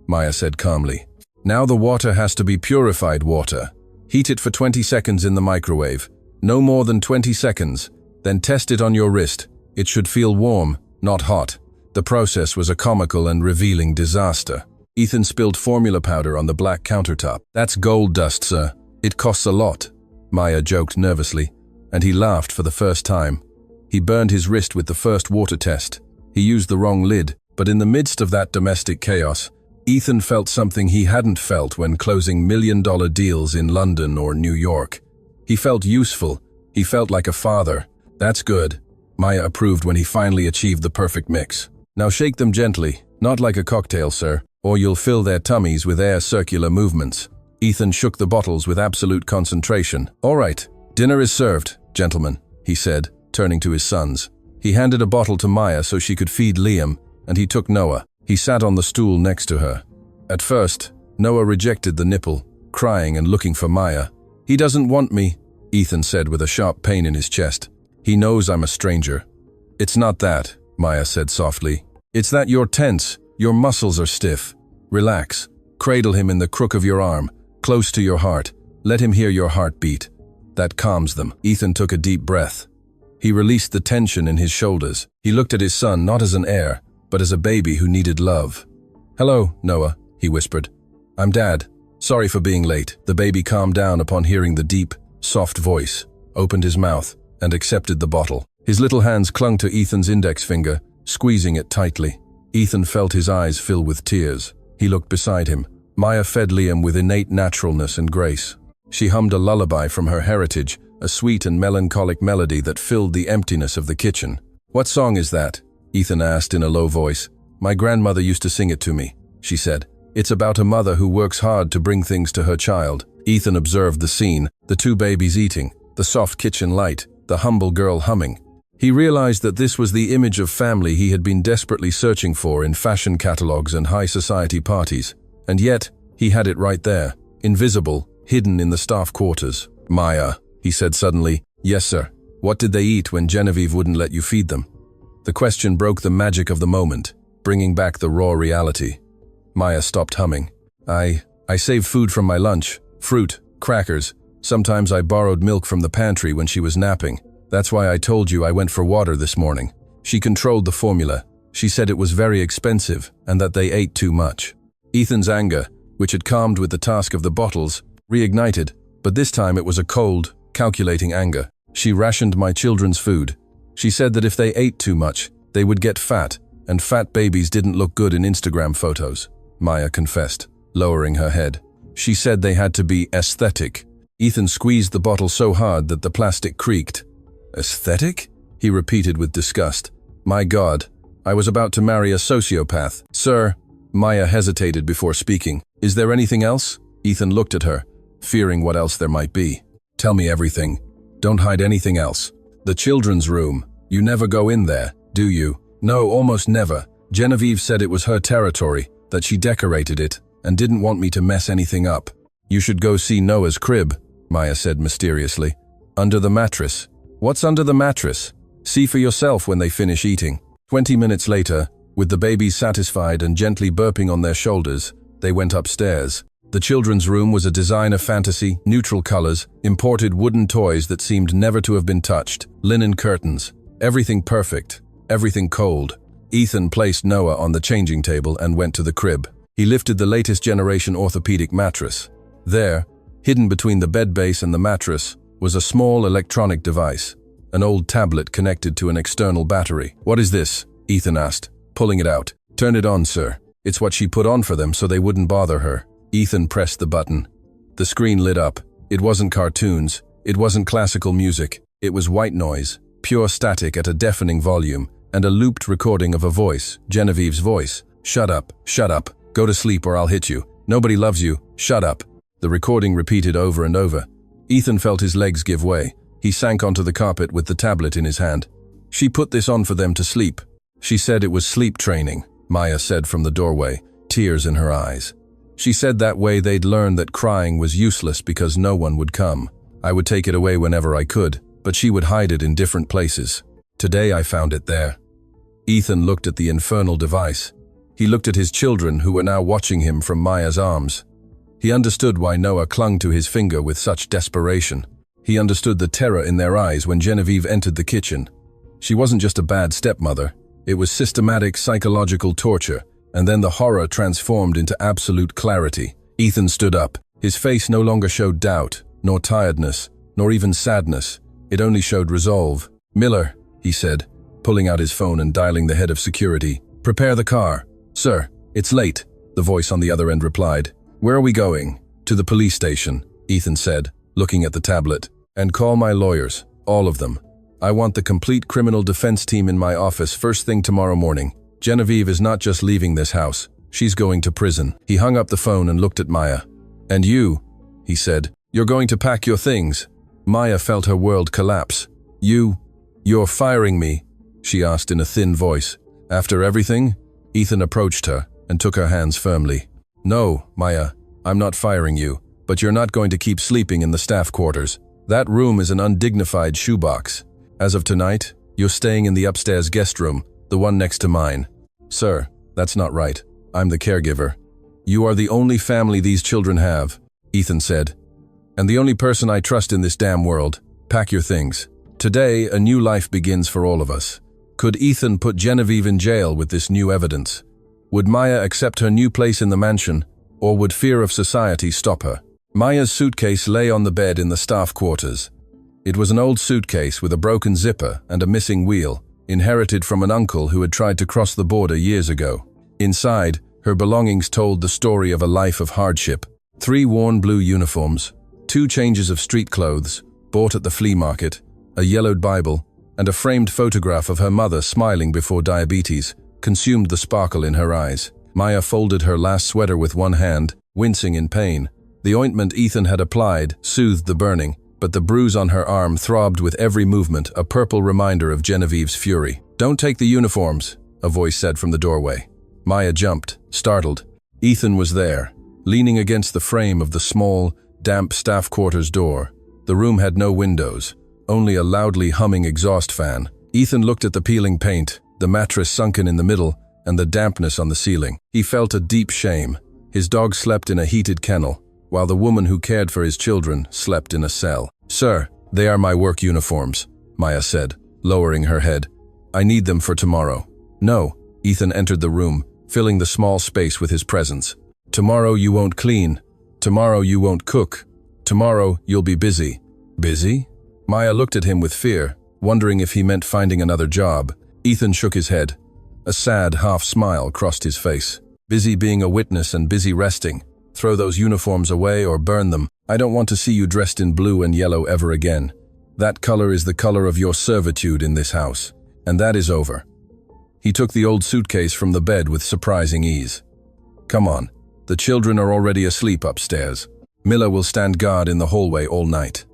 Maya said calmly. Now the water has to be purified water. Heat it for 20 seconds in the microwave. No more than 20 seconds. Then test it on your wrist. It should feel warm, not hot. The process was a comical and revealing disaster. Ethan spilled formula powder on the black countertop. That's gold dust, sir. It costs a lot, Maya joked nervously, and he laughed for the first time. He burned his wrist with the first water test. He used the wrong lid, but in the midst of that domestic chaos, Ethan felt something he hadn't felt when closing million-dollar deals in London or New York. He felt useful. He felt like a father. That's good, Maya approved when he finally achieved the perfect mix. Now shake them gently, not like a cocktail, sir, or you'll fill their tummies with air circular movements. Ethan shook the bottles with absolute concentration. All right, dinner is served, gentlemen, he said, turning to his sons. He handed a bottle to Maya so she could feed Liam, and he took Noah. He sat on the stool next to her. At first, Noah rejected the nipple, crying and looking for Maya. He doesn't want me, Ethan said with a sharp pain in his chest. He knows I'm a stranger. It's not that, Maya said softly. It's that you're tense, your muscles are stiff. Relax. Cradle him in the crook of your arm, close to your heart. Let him hear your heartbeat. That calms them. Ethan took a deep breath. He released the tension in his shoulders. He looked at his son not as an heir, but as a baby who needed love. Hello, Noah, he whispered. I'm Dad. Sorry for being late. The baby calmed down upon hearing the deep, soft voice, opened his mouth, and accepted the bottle. His little hands clung to Ethan's index finger, squeezing it tightly. Ethan felt his eyes fill with tears. He looked beside him. Maya fed Liam with innate naturalness and grace. She hummed a lullaby from her heritage, a sweet and melancholic melody that filled the emptiness of the kitchen. What song is that? Ethan asked in a low voice. My grandmother used to sing it to me, she said. It's about a mother who works hard to bring things to her child. Ethan observed the scene, the 2 babies eating, the soft kitchen light, the humble girl humming. He realized that this was the image of family he had been desperately searching for in fashion catalogs and high society parties. And yet, he had it right there, invisible, hidden in the staff quarters. Maya, he said suddenly. Yes, sir. What did they eat when Genevieve wouldn't let you feed them? The question broke the magic of the moment, bringing back the raw reality. Maya stopped humming. I saved food from my lunch, fruit, crackers. Sometimes I borrowed milk from the pantry when she was napping. That's why I told you I went for water this morning. She controlled the formula. She said it was very expensive and that they ate too much. Ethan's anger, which had calmed with the task of the bottles, reignited, but this time it was a cold, calculating anger. She rationed my children's food. She said that if they ate too much, they would get fat, and fat babies didn't look good in Instagram photos, Maya confessed, lowering her head. She said they had to be aesthetic. Ethan squeezed the bottle so hard that the plastic creaked. Aesthetic? He repeated with disgust. My God, I was about to marry a sociopath. Sir, Maya hesitated before speaking. Is there anything else? Ethan looked at her, fearing what else there might be. Tell me everything. Don't hide anything else. The children's room. You never go in there, do you? No, almost never. Genevieve said it was her territory, that she decorated it, and didn't want me to mess anything up. You should go see Noah's crib, Maya said mysteriously. Under the mattress. What's under the mattress? See for yourself when they finish eating. 20 minutes later, with the babies satisfied and gently burping on their shoulders, they went upstairs. The children's room was a designer fantasy, neutral colors, imported wooden toys that seemed never to have been touched, linen curtains, everything perfect, everything cold. Ethan placed Noah on the changing table and went to the crib. He lifted the latest generation orthopedic mattress. There, hidden between the bed base and the mattress, was a small electronic device, an old tablet connected to an external battery. What is this? Ethan asked, pulling it out. Turn it on, sir. It's what she put on for them so they wouldn't bother her. Ethan pressed the button. The screen lit up. It wasn't cartoons. It wasn't classical music. It was white noise, pure static at a deafening volume, and a looped recording of a voice, Genevieve's voice. Shut up, go to sleep or I'll hit you. Nobody loves you, shut up. The recording repeated over and over. Ethan felt his legs give way. He sank onto the carpet with the tablet in his hand. She put this on for them to sleep. She said it was sleep training, Maya said from the doorway, tears in her eyes. She said that way they'd learn that crying was useless because no one would come. I would take it away whenever I could, but she would hide it in different places. Today I found it there. Ethan looked at the infernal device. He looked at his children who were now watching him from Maya's arms. He understood why Noah clung to his finger with such desperation. He understood the terror in their eyes when Genevieve entered the kitchen. She wasn't just a bad stepmother. It was systematic psychological torture, and then the horror transformed into absolute clarity. Ethan stood up. His face no longer showed doubt, nor tiredness, nor even sadness. It only showed resolve. Miller, he said, pulling out his phone and dialing the head of security. Prepare the car. Sir, it's late, the voice on the other end replied. Where are we going? To the police station, Ethan said, looking at the tablet. And call my lawyers, all of them. I want the complete criminal defense team in my office first thing tomorrow morning. Genevieve is not just leaving this house. She's going to prison. He hung up the phone and looked at Maya. And you, he said, you're going to pack your things. Maya felt her world collapse. You're firing me? She asked in a thin voice. After everything? Ethan approached her and took her hands firmly. No, Maya, I'm not firing you, but you're not going to keep sleeping in the staff quarters. That room is an undignified shoebox. As of tonight, you're staying in the upstairs guest room, the one next to mine. Sir, that's not right. I'm the caregiver. You are the only family these children have, Ethan said. And the only person I trust in this damn world. Pack your things. Today, a new life begins for all of us. Could Ethan put Genevieve in jail with this new evidence? Would Maya accept her new place in the mansion, or would fear of society stop her? Maya's suitcase lay on the bed in the staff quarters. It was an old suitcase with a broken zipper and a missing wheel, inherited from an uncle who had tried to cross the border years ago. Inside, her belongings told the story of a life of hardship. 3 worn blue uniforms, 2 changes of street clothes, bought at the flea market, a yellowed Bible, and a framed photograph of her mother smiling before diabetes consumed the sparkle in her eyes. Maya folded her last sweater with one hand, wincing in pain. The ointment Ethan had applied soothed the burning, but the bruise on her arm throbbed with every movement, a purple reminder of Genevieve's fury. Don't take the uniforms, a voice said from the doorway. Maya jumped, startled. Ethan was there, leaning against the frame of the small, damp staff quarters door. The room had no windows, only a loudly humming exhaust fan. Ethan looked at the peeling paint, the mattress sunken in the middle, and the dampness on the ceiling. He felt a deep shame. His dog slept in a heated kennel, while the woman who cared for his children slept in a cell. Sir, they are my work uniforms, Maya said, lowering her head. I need them for tomorrow. No, Ethan entered the room, filling the small space with his presence. Tomorrow you won't clean. Tomorrow you won't cook. Tomorrow you'll be busy. Busy? Maya looked at him with fear. wondering if he meant finding another job. Ethan shook his head. A sad half-smile crossed his face. Busy being a witness and busy resting. Throw those uniforms away or burn them. I don't want to see you dressed in blue and yellow ever again. That color is the color of your servitude in this house. And that is over. He took the old suitcase from the bed with surprising ease. Come on. The children are already asleep upstairs. Miller will stand guard in the hallway all night.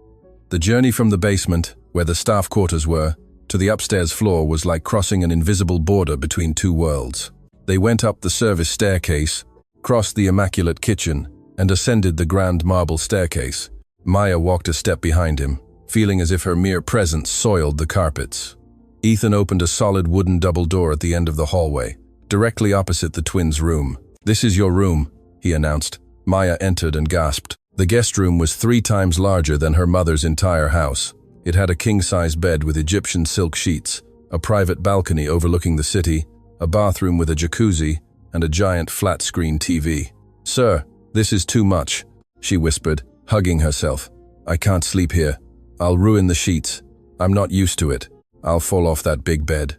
The journey from the basement, where the staff quarters were, to the upstairs floor was like crossing an invisible border between two worlds. They went up the service staircase, crossed the immaculate kitchen, and ascended the grand marble staircase. Maya walked a step behind him, feeling as if her mere presence soiled the carpets. Ethan opened a solid wooden double door at the end of the hallway, directly opposite the twins' room. "This is your room," he announced. Maya entered and gasped. The guest room was 3 times larger than her mother's entire house. It had a king-size bed with Egyptian silk sheets, a private balcony overlooking the city, a bathroom with a jacuzzi, and a giant flat-screen TV. "Sir, this is too much," she whispered, hugging herself. "I can't sleep here. I'll ruin the sheets. I'm not used to it. I'll fall off that big bed."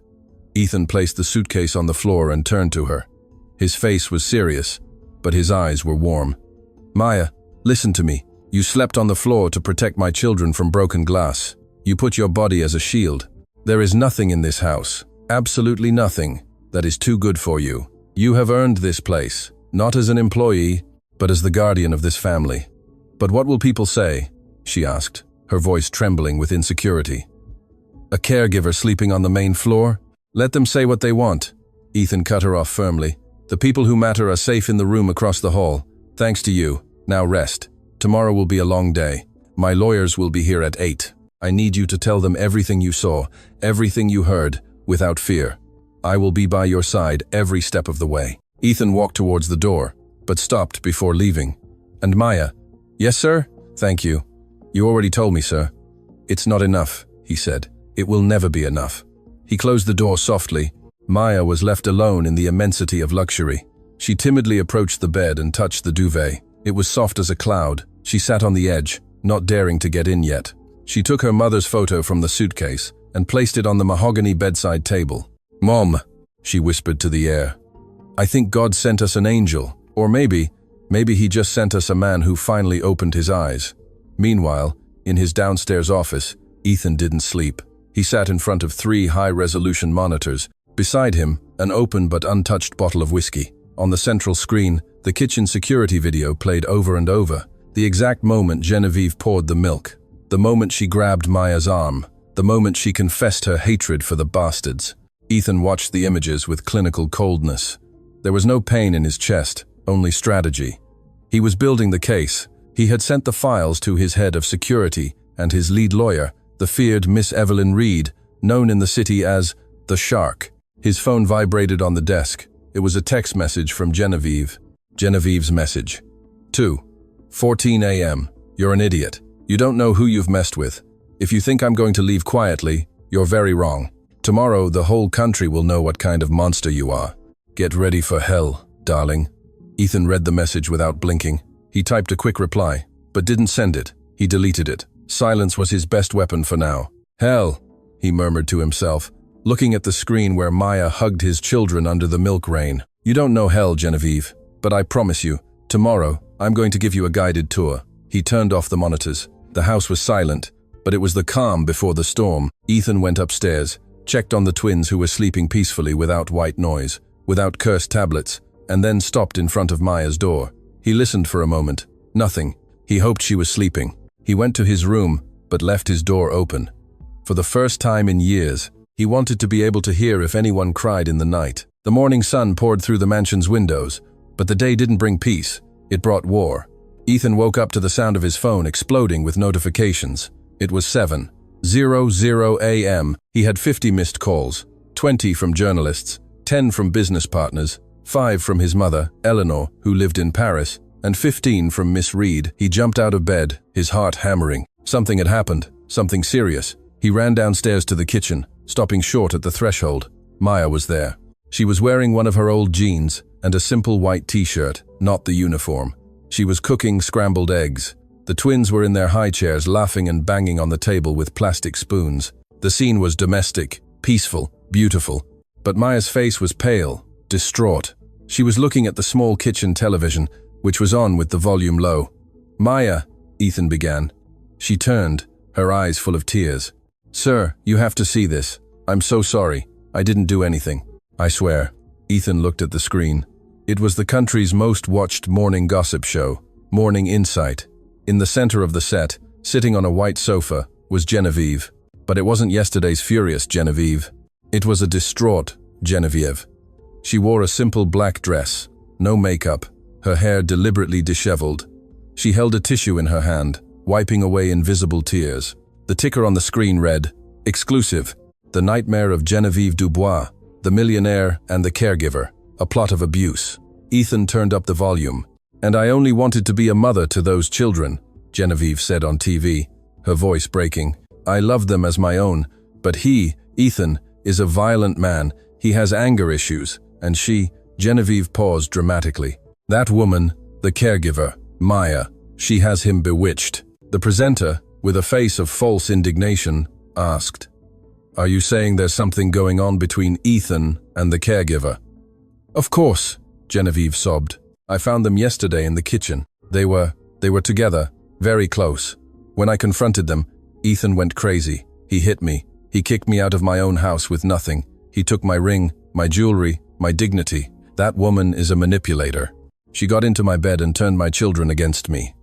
Ethan placed the suitcase on the floor and turned to her. His face was serious, but his eyes were warm. "Maya, listen to me. You slept on the floor to protect my children from broken glass. You put your body as a shield. There is nothing in this house, absolutely nothing, that is too good for you. You have earned this place, not as an employee, but as the guardian of this family." "But what will people say?" she asked, her voice trembling with insecurity. "A caregiver sleeping on the main floor? Let them say what they want." Ethan cut her off firmly. "The people who matter are safe in the room across the hall. Thanks to you. Now rest. Tomorrow will be a long day. My lawyers will be here at 8. I need you to tell them everything you saw, everything you heard, without fear. I will be by your side every step of the way." Ethan walked towards the door, but stopped before leaving. "And Maya?" "Yes, sir? Thank you. You already told me, sir." "It's not enough," he said. "It will never be enough." He closed the door softly. Maya was left alone in the immensity of luxury. She timidly approached the bed and touched the duvet. It was soft as a cloud. She sat on the edge, not daring to get in yet. She took her mother's photo from the suitcase and placed it on the mahogany bedside table. "Mom," she whispered to the air. "I think God sent us an angel, or maybe he just sent us a man who finally opened his eyes." Meanwhile, in his downstairs office, Ethan didn't sleep. He sat in front of 3 high-resolution monitors. Beside him, an open but untouched bottle of whiskey. On the central screen, the kitchen security video played over and over. The exact moment Genevieve poured the milk. The moment she grabbed Maya's arm. The moment she confessed her hatred for the bastards. Ethan watched the images with clinical coldness. There was no pain in his chest, only strategy. He was building the case. He had sent the files to his head of security and his lead lawyer, the feared Miss Evelyn Reed, known in the city as the Shark. His phone vibrated on the desk. It was a text message from Genevieve. Genevieve's message. 2:14 a.m. You're an idiot. You don't know who you've messed with. If you think I'm going to leave quietly, you're very wrong. Tomorrow, the whole country will know what kind of monster you are. Get ready for hell, darling. Ethan read the message without blinking. He typed a quick reply, but didn't send it. He deleted it. Silence was his best weapon for now. "Hell," he murmured to himself, looking at the screen where Maya hugged his children under the milk rain. "You don't know hell, Genevieve, but I promise you, tomorrow, I'm going to give you a guided tour." He turned off the monitors. The house was silent, but it was the calm before the storm. Ethan went upstairs, checked on the twins who were sleeping peacefully without white noise, without cursed tablets, and then stopped in front of Maya's door. He listened for a moment. Nothing. He hoped she was sleeping. He went to his room, but left his door open. For the first time in years, he wanted to be able to hear if anyone cried in the night. The morning sun poured through the mansion's windows, but the day didn't bring peace. It brought war. Ethan woke up to the sound of his phone exploding with notifications. It was 7:00 a.m. He had 50 missed calls, 20 from journalists, 10 from business partners, 5 from his mother, Eleanor, who lived in Paris, and 15 from Miss Reed. He jumped out of bed, his heart hammering. Something had happened, something serious. He ran downstairs to the kitchen, stopping short at the threshold. Maya was there. She was wearing one of her old jeans and a simple white t-shirt, not the uniform. She was cooking scrambled eggs. The twins were in their high chairs laughing and banging on the table with plastic spoons. The scene was domestic, peaceful, beautiful. But Maya's face was pale, distraught. She was looking at the small kitchen television, which was on with the volume low. "Maya," Ethan began. She turned, her eyes full of tears. "Sir, you have to see this. I'm so sorry. I didn't do anything. I swear." Ethan looked at the screen. It was the country's most watched morning gossip show, Morning Insight. In the center of the set, sitting on a white sofa, was Genevieve. But it wasn't yesterday's furious Genevieve. It was a distraught Genevieve. She wore a simple black dress, no makeup, her hair deliberately disheveled. She held a tissue in her hand, wiping away invisible tears. The ticker on the screen read, "Exclusive, The Nightmare of Genevieve Dubois, the Millionaire and the Caregiver, a plot of abuse." Ethan turned up the volume. "And I only wanted to be a mother to those children," Genevieve said on TV, her voice breaking. "I loved them as my own, but he, Ethan, is a violent man. He has anger issues, and she," Genevieve paused dramatically. "That woman, the caregiver, Maya, she has him bewitched." The presenter, with a face of false indignation, asked, "Are you saying there's something going on between Ethan and the caregiver?" "Of course," Genevieve sobbed. "I found them yesterday in the kitchen. They were together, very close. When I confronted them, Ethan went crazy. He hit me. He kicked me out of my own house with nothing. He took my ring, my jewelry, my dignity. That woman is a manipulator. She got into my bed and turned my children against me.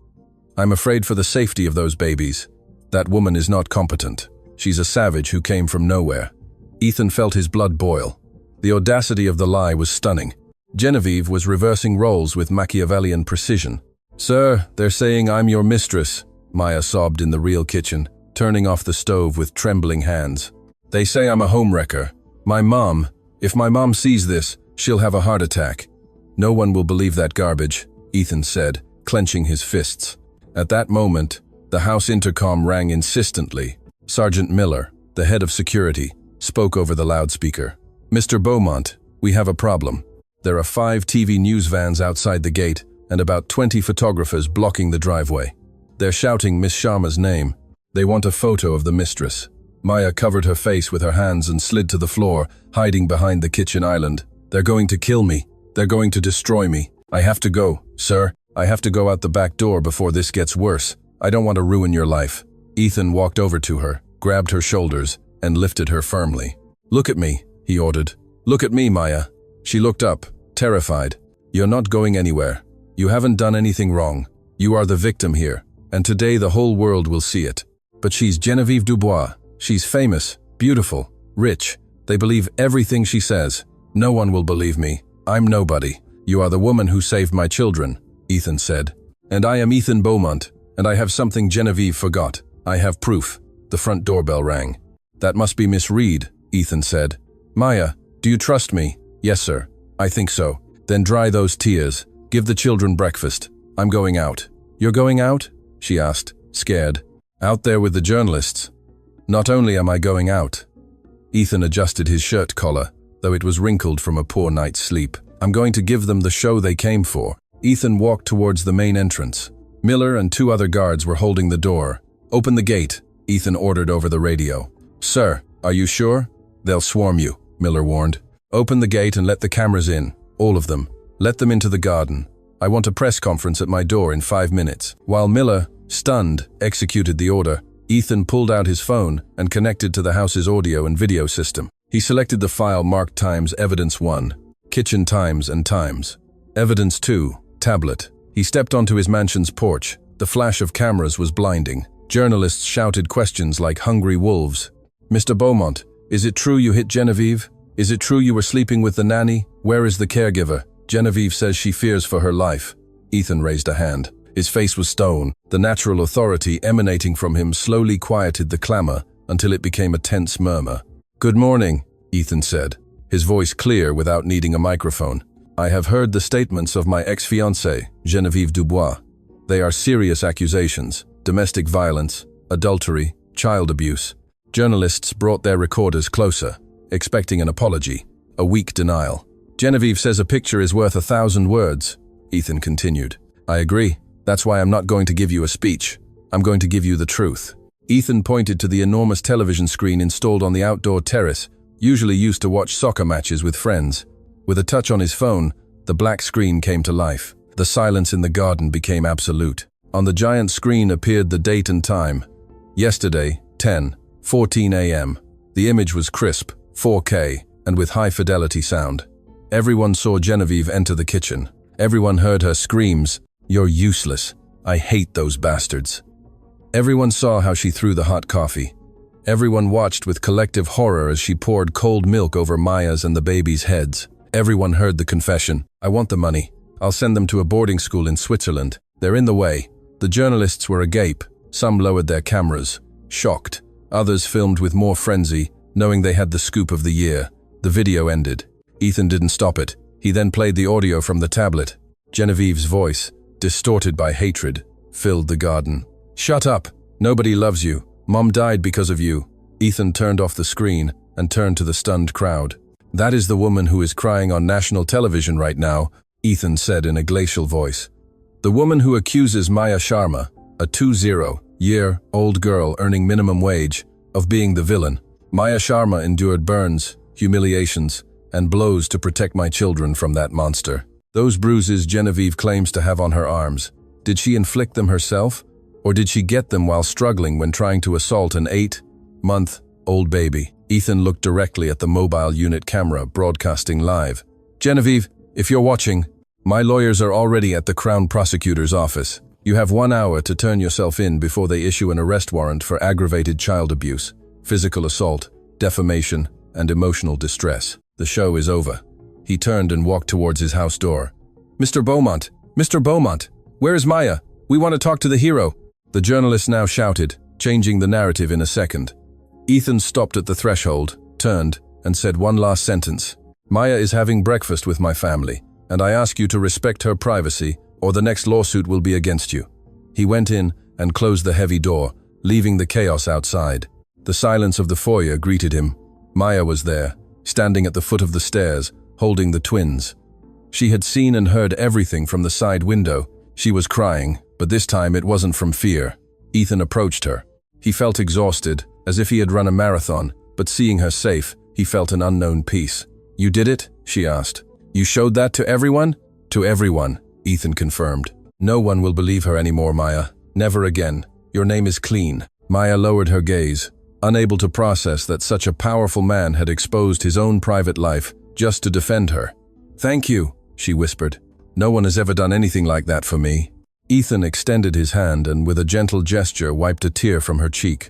I'm afraid for the safety of those babies. That woman is not competent. She's a savage who came from nowhere." Ethan felt his blood boil. The audacity of the lie was stunning. Genevieve was reversing roles with Machiavellian precision. "Sir, they're saying I'm your mistress," Maya sobbed in the real kitchen, turning off the stove with trembling hands. "They say I'm a homewrecker. If my mom sees this, she'll have a heart attack." "No one will believe that garbage," Ethan said, clenching his fists. At that moment, the house intercom rang insistently. Sergeant Miller, the head of security, spoke over the loudspeaker. "Mr. Beaumont, we have a problem. There are 5 TV news vans outside the gate and about 20 photographers blocking the driveway. They're shouting Miss Sharma's name. They want a photo of the mistress." Maya covered her face with her hands and slid to the floor, hiding behind the kitchen island. "They're going to kill me. They're going to destroy me. I have to go, sir. I have to go out the back door before this gets worse. I don't want to ruin your life." Ethan walked over to her, grabbed her shoulders, and lifted her firmly. "Look at me," he ordered. "Look at me, Maya." She looked up, terrified. "You're not going anywhere. You haven't done anything wrong. You are the victim here, and today the whole world will see it. But she's Genevieve Dubois. She's famous, beautiful, rich. They believe everything she says. No one will believe me. I'm nobody. You are the woman who saved my children," Ethan said. "And I am Ethan Beaumont, and I have something Genevieve forgot. I have proof." The front doorbell rang. "That must be Miss Reed," Ethan said. "Maya, do you trust me?" "Yes, sir. I think so." "Then dry those tears. Give the children breakfast. I'm going out." "You're going out?" she asked, scared. "Out there with the journalists." "Not only am I going out," Ethan adjusted his shirt collar, though it was wrinkled from a poor night's sleep. "I'm going to give them the show they came for." Ethan walked towards the main entrance. Miller and 2 other guards were holding the door. "Open the gate," Ethan ordered over the radio. "Sir, are you sure?" "They'll swarm you," Miller warned. "Open the gate and let the cameras in, all of them. Let them into the garden. I want a press conference at my door in 5 minutes." While Miller, stunned, executed the order, Ethan pulled out his phone and connected to the house's audio and video system. He selected the file marked Times Evidence 1, Kitchen Times and Times. Evidence 2, Tablet. He stepped onto his mansion's porch. The flash of cameras was blinding. Journalists shouted questions like hungry wolves. "Mr. Beaumont, is it true you hit Genevieve? Is it true you were sleeping with the nanny? Where is the caregiver? Genevieve says she fears for her life." Ethan raised a hand. His face was stone. The natural authority emanating from him slowly quieted the clamor until it became a tense murmur. "Good morning," Ethan said, his voice clear without needing a microphone. "I have heard the statements of my ex-fiancée, Genevieve Dubois. They are serious accusations: domestic violence, adultery, child abuse." Journalists brought their recorders closer, expecting an apology, a weak denial. "Genevieve says a picture is worth 1,000 words," Ethan continued. "I agree. That's why I'm not going to give you a speech. I'm going to give you the truth." Ethan pointed to the enormous television screen installed on the outdoor terrace, usually used to watch soccer matches with friends. With a touch on his phone, the black screen came to life. The silence in the garden became absolute. On the giant screen appeared the date and time. Yesterday, 10:14 a.m. The image was crisp, 4K, and with high-fidelity sound. Everyone saw Genevieve enter the kitchen. Everyone heard her screams, "You're useless. I hate those bastards." Everyone saw how she threw the hot coffee. Everyone watched with collective horror as she poured cold milk over Maya's and the baby's heads. Everyone heard the confession, "I want the money. I'll send them to a boarding school in Switzerland. They're in the way." The journalists were agape. Some lowered their cameras, shocked. Others filmed with more frenzy, knowing they had the scoop of the year. The video ended. Ethan didn't stop it. He then played the audio from the tablet. Genevieve's voice, distorted by hatred, filled the garden. "Shut up. Nobody loves you. Mom died because of you." Ethan turned off the screen and turned to the stunned crowd. "That is the woman who is crying on national television right now," Ethan said in a glacial voice. "The woman who accuses Maya Sharma, a 20-year-old girl earning minimum wage, of being the villain. Maya Sharma endured burns, humiliations, and blows to protect my children from that monster. Those bruises Genevieve claims to have on her arms, did she inflict them herself? Or did she get them while struggling when trying to assault an 8-month-old baby?" Ethan looked directly at the mobile unit camera broadcasting live. "Genevieve, if you're watching, my lawyers are already at the Crown Prosecutor's office. You have 1 hour to turn yourself in before they issue an arrest warrant for aggravated child abuse, physical assault, defamation, and emotional distress. The show is over." He turned and walked towards his house door. "Mr. Beaumont! Mr. Beaumont! Where is Maya? We want to talk to the hero!" The journalist now shouted, changing the narrative in a second. Ethan stopped at the threshold, turned, and said one last sentence. "Maya is having breakfast with my family, and I ask you to respect her privacy, or the next lawsuit will be against you." He went in and closed the heavy door, leaving the chaos outside. The silence of the foyer greeted him. Maya was there, standing at the foot of the stairs, holding the twins. She had seen and heard everything from the side window. She was crying, but this time it wasn't from fear. Ethan approached her. He felt exhausted, as if he had run a marathon, but seeing her safe, he felt an unknown peace. "You did it?" she asked. "You showed that to everyone?" "To everyone," Ethan confirmed. "No one will believe her anymore, Maya. Never again. Your name is clean." Maya lowered her gaze, unable to process that such a powerful man had exposed his own private life just to defend her. "Thank you," she whispered. "No one has ever done anything like that for me." Ethan extended his hand and with a gentle gesture wiped a tear from her cheek.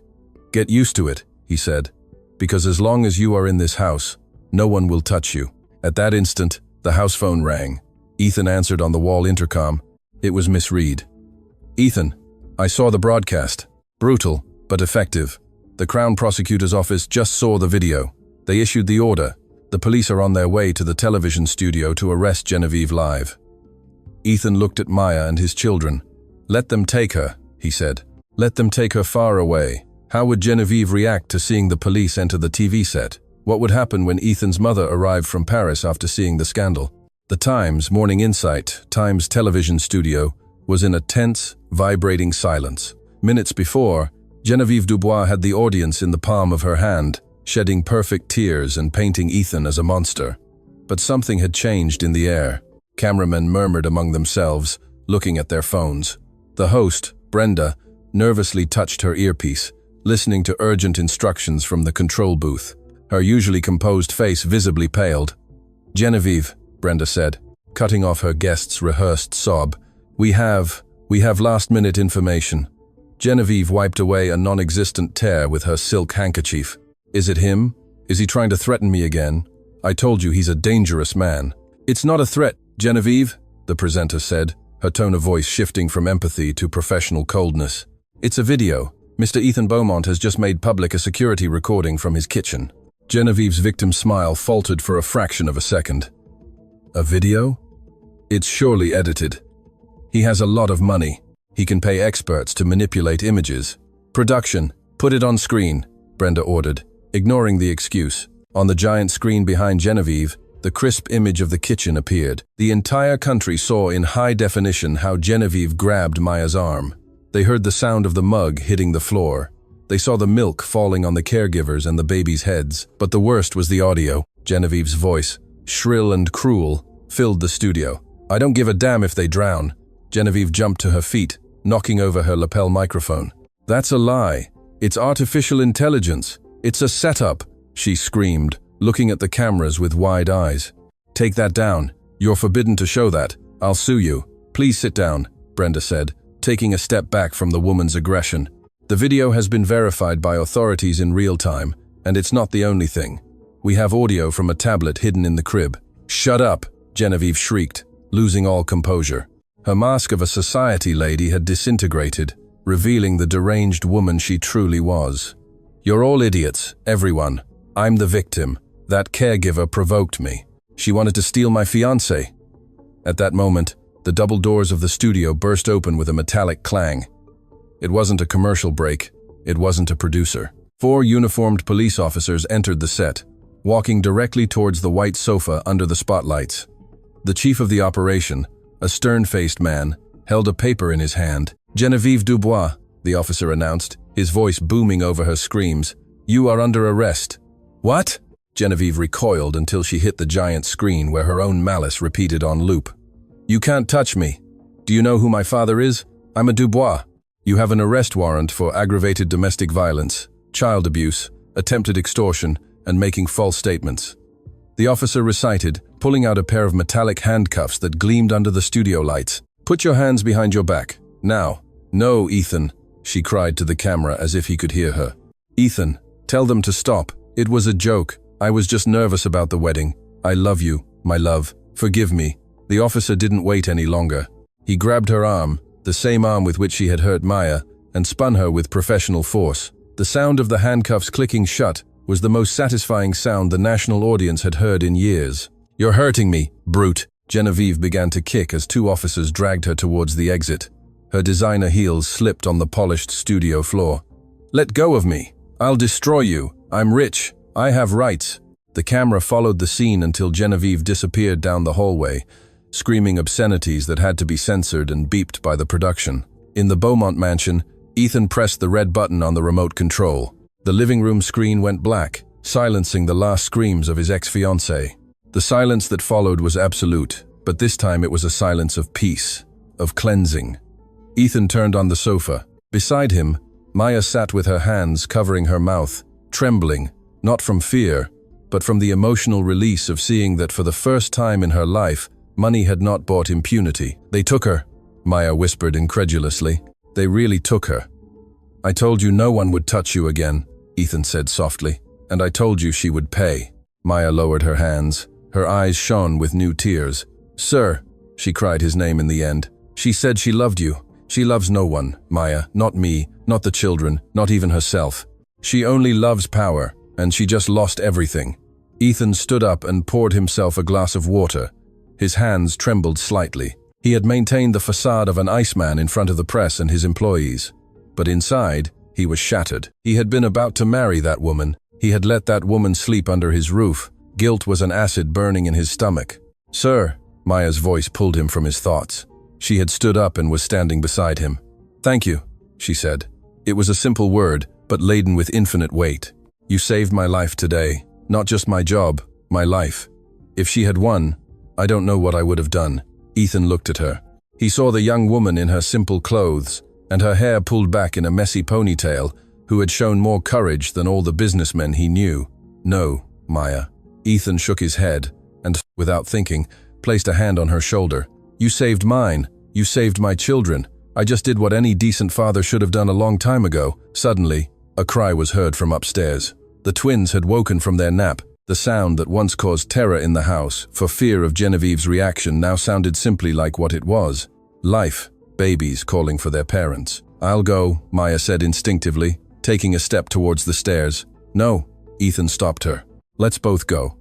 "Get used to it," he said, "because as long as you are in this house, no one will touch you." At that instant, the house phone rang. Ethan answered on the wall intercom. It was Miss Reed. "Ethan, I saw the broadcast. Brutal, but effective. The Crown Prosecutor's office just saw the video. They issued the order. The police are on their way to the television studio to arrest Genevieve live." Ethan looked at Maya and his children. "Let them take her," he said. "Let them take her far away." How would Genevieve react to seeing the police enter the TV set? What would happen when Ethan's mother arrived from Paris after seeing the scandal? The Times Morning Insight, Times television studio, was in a tense, vibrating silence. Minutes before, Genevieve Dubois had the audience in the palm of her hand, shedding perfect tears and painting Ethan as a monster. But something had changed in the air. Cameramen murmured among themselves, looking at their phones. The host, Brenda, nervously touched her earpiece, listening to urgent instructions from the control booth. Her usually composed face visibly paled. "Genevieve," Brenda said, cutting off her guest's rehearsed sob, We have last-minute information." Genevieve wiped away a non-existent tear with her silk handkerchief. "Is it him? Is he trying to threaten me again? I told you he's a dangerous man." "It's not a threat, Genevieve," the presenter said, her tone of voice shifting from empathy to professional coldness. "It's a video. Mr. Ethan Beaumont has just made public a security recording from his kitchen." Genevieve's victim's smile faltered for a fraction of a second. "A video? It's surely edited. He has a lot of money. He can pay experts to manipulate images." "Production, put it on screen," Brenda ordered, ignoring the excuse. On the giant screen behind Genevieve, the crisp image of the kitchen appeared. The entire country saw in high definition how Genevieve grabbed Maya's arm. They heard the sound of the mug hitting the floor. They saw the milk falling on the caregivers and the babies' heads, but the worst was the audio. Genevieve's voice, shrill and cruel, filled the studio. "I don't give a damn if they drown." Genevieve jumped to her feet, knocking over her lapel microphone. "That's a lie. It's artificial intelligence. It's a setup," she screamed, looking at the cameras with wide eyes. "Take that down. You're forbidden to show that. I'll sue you. Please sit down," Brenda said, taking a step back from the woman's aggression. "The video has been verified by authorities in real time, and it's not the only thing. We have audio from a tablet hidden in the crib." "Shut up," Genevieve shrieked, losing all composure. Her mask of a society lady had disintegrated, revealing the deranged woman she truly was. "You're all idiots, everyone. I'm the victim. That caregiver provoked me. She wanted to steal my fiancé." At that moment, the double doors of the studio burst open with a metallic clang. It wasn't a commercial break. It wasn't a producer. 4 uniformed police officers entered the set, walking directly towards the white sofa under the spotlights. The chief of the operation, a stern-faced man, held a paper in his hand. "Genevieve Dubois," the officer announced, his voice booming over her screams. "You are under arrest." "What?" Genevieve recoiled until she hit the giant screen where her own malice repeated on loop. "You can't touch me. Do you know who my father is? I'm a Dubois. You have an arrest warrant for aggravated domestic violence, child abuse, attempted extortion, and making false statements." The officer recited, pulling out a pair of metallic handcuffs that gleamed under the studio lights. "Put your hands behind your back. Now." "No, Ethan," she cried to the camera as if he could hear her. "Ethan, tell them to stop. It was a joke. I was just nervous about the wedding. I love you, my love. Forgive me." The officer didn't wait any longer. He grabbed her arm, the same arm with which she had hurt Maya, and spun her with professional force. The sound of the handcuffs clicking shut was the most satisfying sound the national audience had heard in years. "You're hurting me, brute." Genevieve began to kick as 2 officers dragged her towards the exit. Her designer heels slipped on the polished studio floor. "Let go of me. I'll destroy you. I'm rich. I have rights." The camera followed the scene until Genevieve disappeared down the hallway, screaming obscenities that had to be censored and beeped by the production. In the Beaumont mansion, Ethan pressed the red button on the remote control. The living room screen went black, silencing the last screams of his ex-fiancée. The silence that followed was absolute, but this time it was a silence of peace, of cleansing. Ethan turned on the sofa. Beside him, Maya sat with her hands covering her mouth, trembling, not from fear, but from the emotional release of seeing that for the first time in her life, money had not bought impunity. "They took her," Maya whispered incredulously. "They really took her." "I told you no one would touch you again," Ethan said softly. "And I told you she would pay." Maya lowered her hands. Her eyes shone with new tears. "Sir," she cried his name in the end. "She said she loved you. She loves no one, Maya, not me, not the children, not even herself. She only loves power, and she just lost everything." Ethan stood up and poured himself a glass of water. His hands trembled slightly. He had maintained the facade of an iceman in front of the press and his employees. But inside, he was shattered. He had been about to marry that woman. He had let that woman sleep under his roof. Guilt was an acid burning in his stomach. "Sir," Maya's voice pulled him from his thoughts. She had stood up and was standing beside him. "Thank you," she said. It was a simple word, but laden with infinite weight. "You saved my life today. Not just my job, my life. If she had won, I don't know what I would have done." Ethan looked at her. He saw the young woman in her simple clothes, and her hair pulled back in a messy ponytail, who had shown more courage than all the businessmen he knew. "No, Maya." Ethan shook his head, and, without thinking, placed a hand on her shoulder. "You saved mine. You saved my children. I just did what any decent father should have done a long time ago." Suddenly, a cry was heard from upstairs. The twins had woken from their nap. The sound that once caused terror in the house, for fear of Genevieve's reaction, now sounded simply like what it was. Life, babies calling for their parents. "I'll go," Maya said instinctively, taking a step towards the stairs. "No," Ethan stopped her. "Let's both go."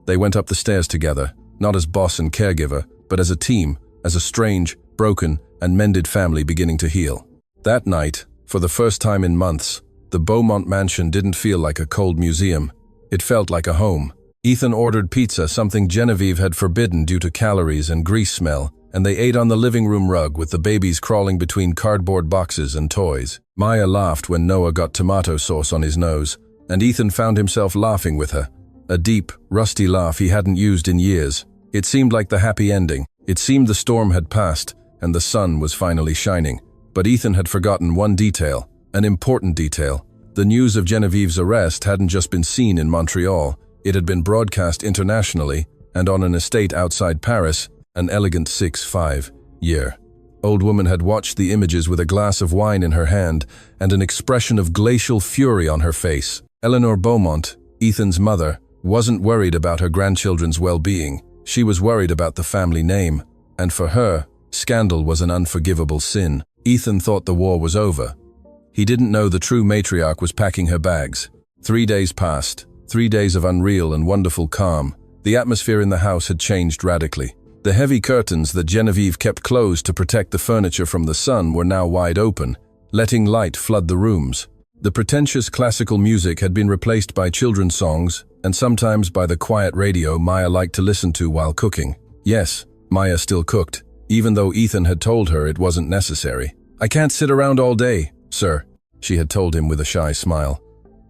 They went up the stairs together, not as boss and caregiver, but as a team, as a strange, broken, and mended family beginning to heal. That night, for the first time in months, the Beaumont mansion didn't feel like a cold museum. It felt like a home. Ethan ordered pizza, something Genevieve had forbidden due to calories and grease smell, and they ate on the living room rug with the babies crawling between cardboard boxes and toys. Maya laughed when Noah got tomato sauce on his nose, and Ethan found himself laughing with her. A deep, rusty laugh he hadn't used in years. It seemed like the happy ending. It seemed the storm had passed, and the sun was finally shining. But Ethan had forgotten one detail, an important detail. The news of Genevieve's arrest hadn't just been seen in Montreal, it had been broadcast internationally, and on an estate outside Paris, an elegant 6'5" old woman had watched the images with a glass of wine in her hand and an expression of glacial fury on her face. Eleanor Beaumont, Ethan's mother, wasn't worried about her grandchildren's well-being. She was worried about the family name, and for her, scandal was an unforgivable sin. Ethan thought the war was over. He didn't know the true matriarch was packing her bags. 3 days passed, 3 days of unreal and wonderful calm. The atmosphere in the house had changed radically. The heavy curtains that Genevieve kept closed to protect the furniture from the sun were now wide open, letting light flood the rooms. The pretentious classical music had been replaced by children's songs, and sometimes by the quiet radio Maya liked to listen to while cooking. Yes, Maya still cooked, even though Ethan had told her it wasn't necessary. "I can't sit around all day, sir," she had told him with a shy smile.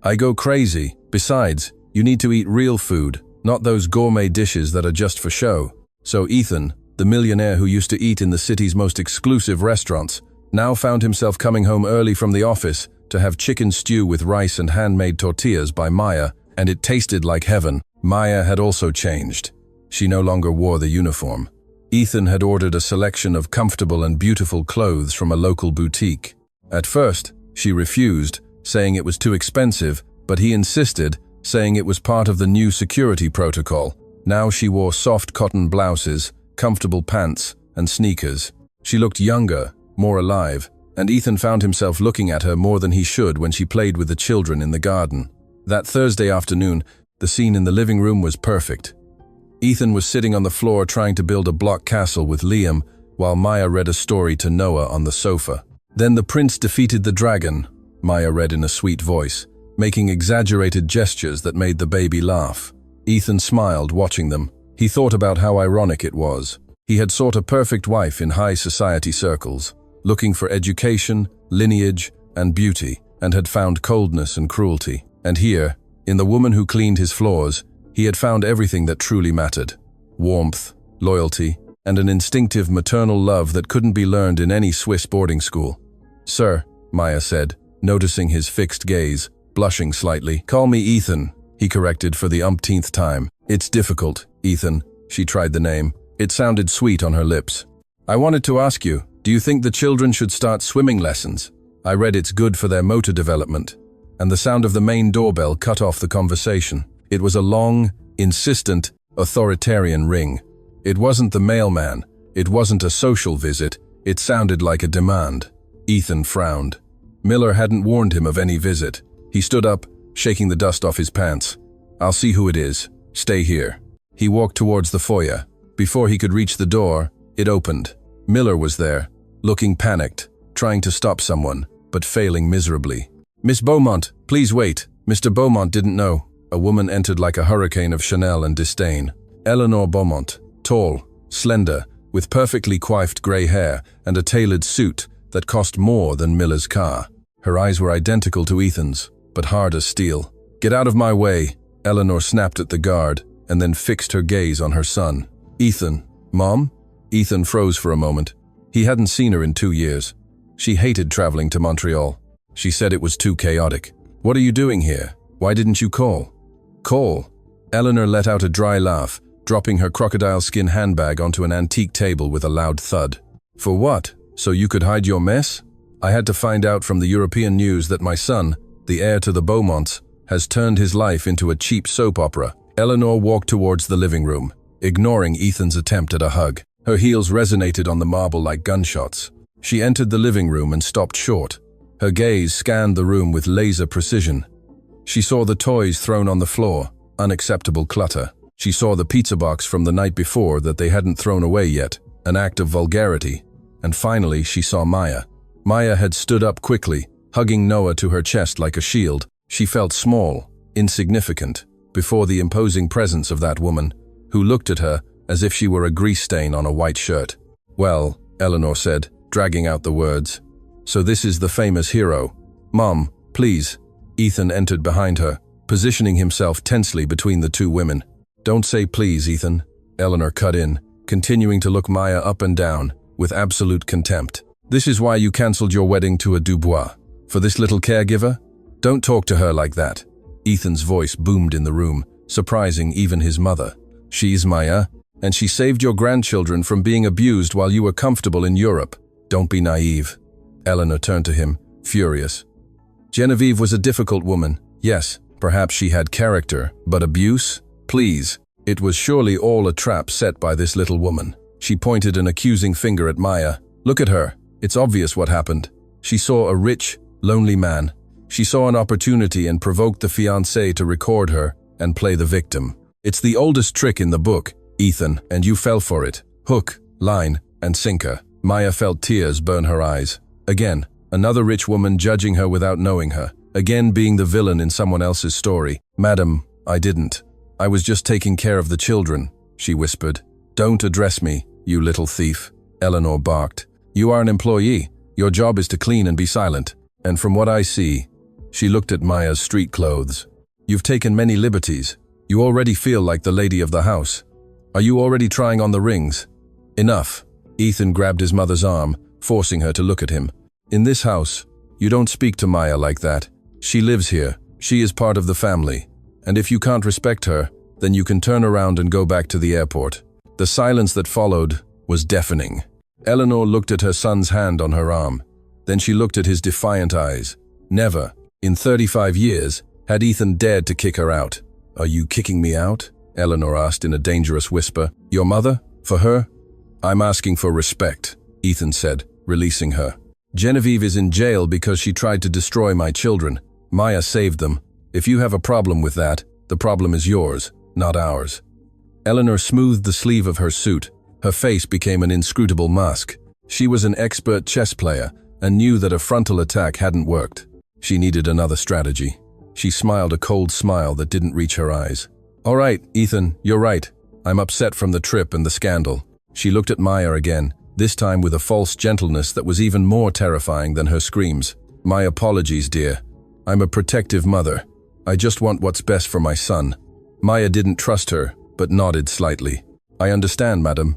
"I go crazy. Besides, you need to eat real food, not those gourmet dishes that are just for show." So Ethan, the millionaire who used to eat in the city's most exclusive restaurants, now found himself coming home early from the office to have chicken stew with rice and handmade tortillas by Maya, and it tasted like heaven. Maya had also changed. She no longer wore the uniform. Ethan had ordered a selection of comfortable and beautiful clothes from a local boutique. At first, she refused, saying it was too expensive, but he insisted, saying it was part of the new security protocol. Now she wore soft cotton blouses, comfortable pants, and sneakers. She looked younger, more alive, and Ethan found himself looking at her more than he should when she played with the children in the garden. That Thursday afternoon, the scene in the living room was perfect. Ethan was sitting on the floor trying to build a block castle with Liam, while Maya read a story to Noah on the sofa. "Then the prince defeated the dragon," Maya read in a sweet voice, making exaggerated gestures that made the baby laugh. Ethan smiled watching them. He thought about how ironic it was. He had sought a perfect wife in high society circles, looking for education, lineage, and beauty, and had found coldness and cruelty. And here, in the woman who cleaned his floors, he had found everything that truly mattered: warmth, loyalty, and an instinctive maternal love that couldn't be learned in any Swiss boarding school. "Sir," Maya said, noticing his fixed gaze, blushing slightly. "Call me Ethan," he corrected for the umpteenth time. "It's difficult, Ethan." She tried the name. It sounded sweet on her lips. "I wanted to ask you, do you think the children should start swimming lessons? I read it's good for their motor development." And the sound of the main doorbell cut off the conversation. It was a long, insistent, authoritarian ring. It wasn't the mailman. It wasn't a social visit. It sounded like a demand. Ethan frowned. Miller hadn't warned him of any visit. He stood up, shaking the dust off his pants. "I'll see who it is. Stay here." He walked towards the foyer. Before he could reach the door, it opened. Miller was there, looking panicked, trying to stop someone, but failing miserably. "Miss Beaumont, please wait. Mr. Beaumont didn't know." A woman entered like a hurricane of Chanel and disdain. Eleanor Beaumont, tall, slender, with perfectly coiffed grey hair and a tailored suit that cost more than Miller's car. Her eyes were identical to Ethan's, but hard as steel. "Get out of my way," Eleanor snapped at the guard, and then fixed her gaze on her son. "Ethan, Mom?" Ethan froze for a moment. He hadn't seen her in 2 years. She hated traveling to Montreal. She said it was too chaotic. "What are you doing here? Why didn't you call?" "Call?" Eleanor let out a dry laugh, dropping her crocodile skin handbag onto an antique table with a loud thud. "For what? So you could hide your mess? I had to find out from the European news that my son, the heir to the Beaumonts, has turned his life into a cheap soap opera." Eleanor walked towards the living room, ignoring Ethan's attempt at a hug. Her heels resonated on the marble like gunshots. She entered the living room and stopped short. Her gaze scanned the room with laser precision. She saw the toys thrown on the floor, unacceptable clutter. She saw the pizza box from the night before that they hadn't thrown away yet, an act of vulgarity. And finally, she saw Maya. Maya had stood up quickly, hugging Noah to her chest like a shield. She felt small, insignificant, before the imposing presence of that woman, who looked at her as if she were a grease stain on a white shirt. Well, Eleanor said, dragging out the words. So this is the famous hero. Mom, please. Ethan entered behind her, positioning himself tensely between the two women. Don't say please, Ethan. Eleanor cut in, continuing to look Maya up and down, with absolute contempt. This is why you cancelled your wedding to a Dubois. For this little caregiver? Don't talk to her like that. Ethan's voice boomed in the room, surprising even his mother. She's Maya, and she saved your grandchildren from being abused while you were comfortable in Europe. Don't be naive. Eleanor turned to him, furious. Genevieve was a difficult woman. Yes, perhaps she had character, but abuse? Please. It was surely all a trap set by this little woman. She pointed an accusing finger at Maya. Look at her. It's obvious what happened. She saw a rich, lonely man. She saw an opportunity and provoked the fiancé to record her and play the victim. It's the oldest trick in the book, Ethan, and you fell for it. Hook, line, and sinker. Maya felt tears burn her eyes. Again, another rich woman judging her without knowing her. Again being the villain in someone else's story. Madam, I didn't. I was just taking care of the children, she whispered. Don't address me, you little thief. Eleanor barked. You are an employee. Your job is to clean and be silent. And from what I see, she looked at Maya's street clothes. You've taken many liberties. You already feel like the lady of the house. Are you already trying on the rings? Enough. Ethan grabbed his mother's arm, forcing her to look at him. In this house, you don't speak to Maya like that. She lives here. She is part of the family. And if you can't respect her, then you can turn around and go back to the airport. The silence that followed was deafening. Eleanor looked at her son's hand on her arm. Then she looked at his defiant eyes. Never, in 35 years, had Ethan dared to kick her out. Are you kicking me out? Eleanor asked in a dangerous whisper. Your mother? For her? I'm asking for respect, Ethan said, releasing her. Genevieve is in jail because she tried to destroy my children. Maya saved them. If you have a problem with that, the problem is yours, not ours. Eleanor smoothed the sleeve of her suit. Her face became an inscrutable mask. She was an expert chess player and knew that a frontal attack hadn't worked. She needed another strategy. She smiled a cold smile that didn't reach her eyes. All right, Ethan, you're right. I'm upset from the trip and the scandal. She looked at Maya again, this time with a false gentleness that was even more terrifying than her screams. My apologies, dear. I'm a protective mother. I just want what's best for my son. Maya didn't trust her, but nodded slightly. I understand, madam.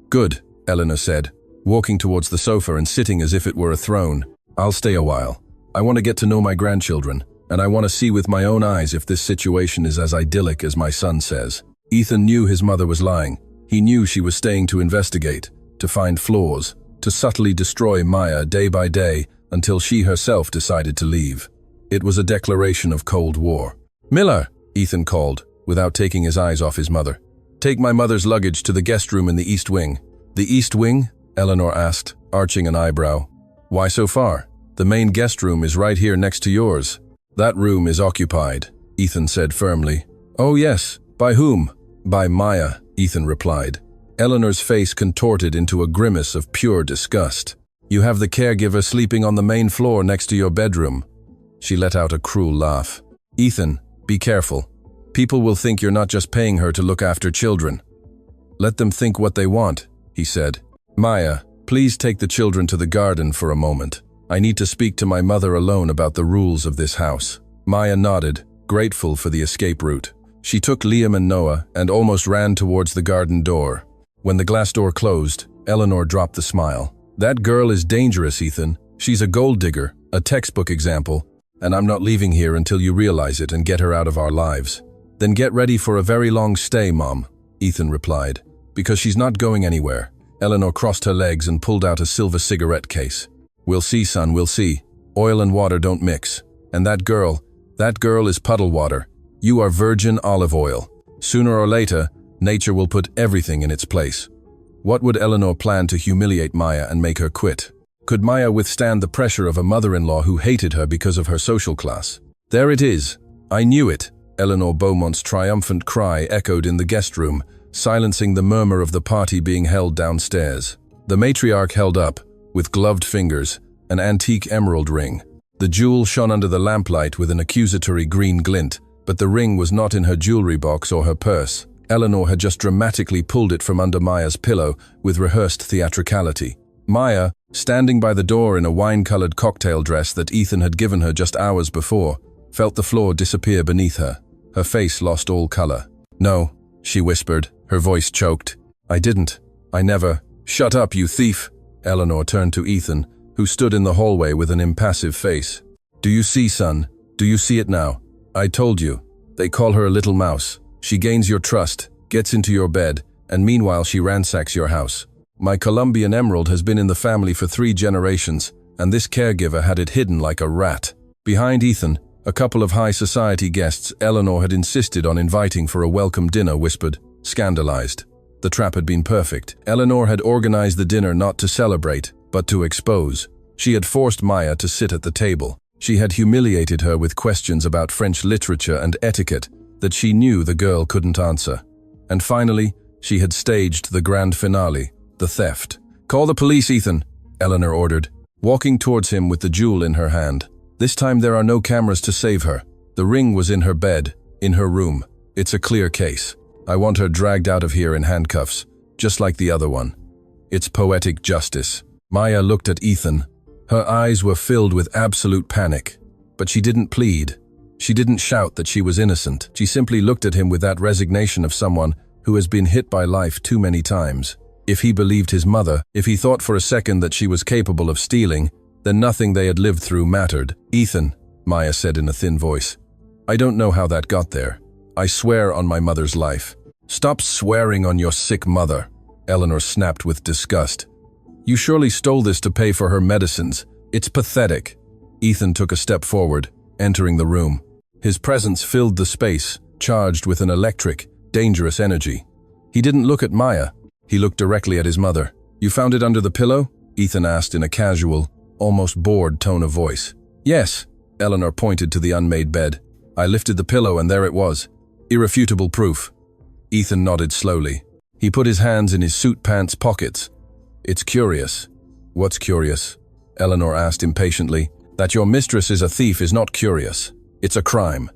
Good, Eleanor said, walking towards the sofa and sitting as if it were a throne. I'll stay a while. I want to get to know my grandchildren, and I want to see with my own eyes if this situation is as idyllic as my son says. Ethan knew his mother was lying. He knew she was staying to investigate, to find flaws, to subtly destroy Maya day by day until she herself decided to leave. It was a declaration of Cold War. Miller, Ethan called, without taking his eyes off his mother. Take my mother's luggage to the guest room in the East Wing. The East Wing? Eleanor asked, arching an eyebrow. Why so far? The main guest room is right here next to yours. That room is occupied, Ethan said firmly. Oh yes, by whom? By Maya, Ethan replied. Eleanor's face contorted into a grimace of pure disgust. You have the caregiver sleeping on the main floor next to your bedroom. She let out a cruel laugh. Ethan, be careful. People will think you're not just paying her to look after children. Let them think what they want, he said. Maya, please take the children to the garden for a moment. I need to speak to my mother alone about the rules of this house. Maya nodded, grateful for the escape route. She took Liam and Noah and almost ran towards the garden door. When the glass door closed, Eleanor dropped the smile. That girl is dangerous, Ethan. She's a gold digger, a textbook example, and I'm not leaving here until you realize it and get her out of our lives. Then get ready for a very long stay, Mom, Ethan replied, because she's not going anywhere. Eleanor crossed her legs and pulled out a silver cigarette case. We'll see, son, we'll see. Oil and water don't mix. And that girl is puddle water. You are virgin olive oil. Sooner or later, nature will put everything in its place. What would Eleanor plan to humiliate Maya and make her quit? Could Maya withstand the pressure of a mother-in-law who hated her because of her social class? There it is. I knew it. Eleanor Beaumont's triumphant cry echoed in the guest room, silencing the murmur of the party being held downstairs. The matriarch held up, with gloved fingers, an antique emerald ring. The jewel shone under the lamplight with an accusatory green glint, but the ring was not in her jewelry box or her purse. Eleanor had just dramatically pulled it from under Maya's pillow with rehearsed theatricality. Maya, standing by the door in a wine-colored cocktail dress that Ethan had given her just hours before, felt the floor disappear beneath her. Her face lost all color. "No," she whispered, her voice choked. "I didn't. I never." "Shut up, you thief!" Eleanor turned to Ethan, who stood in the hallway with an impassive face. "Do you see, son? Do you see it now? I told you. They call her a little mouse. She gains your trust, gets into your bed, and meanwhile she ransacks your house. My Colombian emerald has been in the family for 3 generations, and this caregiver had it hidden like a rat." Behind Ethan, a couple of high society guests Eleanor had insisted on inviting for a welcome dinner whispered, scandalized. The trap had been perfect. Eleanor had organized the dinner not to celebrate, but to expose. She had forced Maya to sit at the table. She had humiliated her with questions about French literature and etiquette that she knew the girl couldn't answer. And finally, she had staged the grand finale, the theft. "Call the police, Ethan," Eleanor ordered, walking towards him with the jewel in her hand. "This time there are no cameras to save her. The ring was in her bed, in her room. It's a clear case. I want her dragged out of here in handcuffs, just like the other one. It's poetic justice." Maya looked at Ethan. Her eyes were filled with absolute panic. But she didn't plead. She didn't shout that she was innocent. She simply looked at him with that resignation of someone who has been hit by life too many times. If he believed his mother, if he thought for a second that she was capable of stealing, then nothing they had lived through mattered. "Ethan," Maya said in a thin voice, "I don't know how that got there. I swear on my mother's life." "Stop swearing on your sick mother," Eleanor snapped with disgust. "You surely stole this to pay for her medicines. It's pathetic." Ethan took a step forward, entering the room. His presence filled the space, charged with an electric, dangerous energy. He didn't look at Maya. He looked directly at his mother. "You found it under the pillow?" Ethan asked in a casual, almost bored tone of voice. "Yes," Eleanor pointed to the unmade bed. "I lifted the pillow and there it was. Irrefutable proof." Ethan nodded slowly. He put his hands in his suit pants pockets. "It's curious." "What's curious?" Eleanor asked impatiently. "That your mistress is a thief is not curious. It's a crime."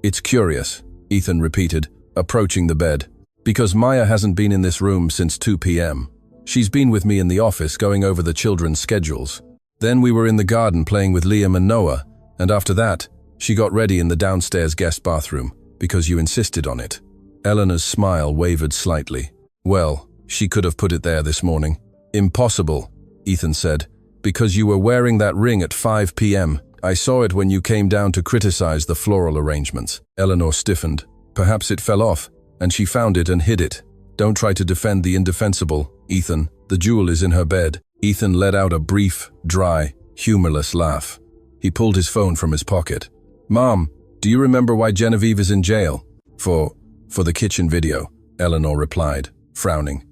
"It's curious," Ethan repeated, approaching the bed. "Because Maya hasn't been in this room since 2 p.m. She's been with me in the office going over the children's schedules. Then we were in the garden playing with Liam and Noah, and after that, she got ready in the downstairs guest bathroom, because you insisted on it." Eleanor's smile wavered slightly. "Well, she could have put it there this morning." "Impossible," Ethan said, "because you were wearing that ring at 5 p.m. I saw it when you came down to criticize the floral arrangements." Eleanor stiffened. "Perhaps it fell off, and she found it and hid it. Don't try to defend the indefensible, Ethan. The jewel is in her bed." Ethan let out a brief, dry, humorless laugh. He pulled his phone from his pocket. "Mom, do you remember why Genevieve is in jail?" For the kitchen video," Eleanor replied, frowning.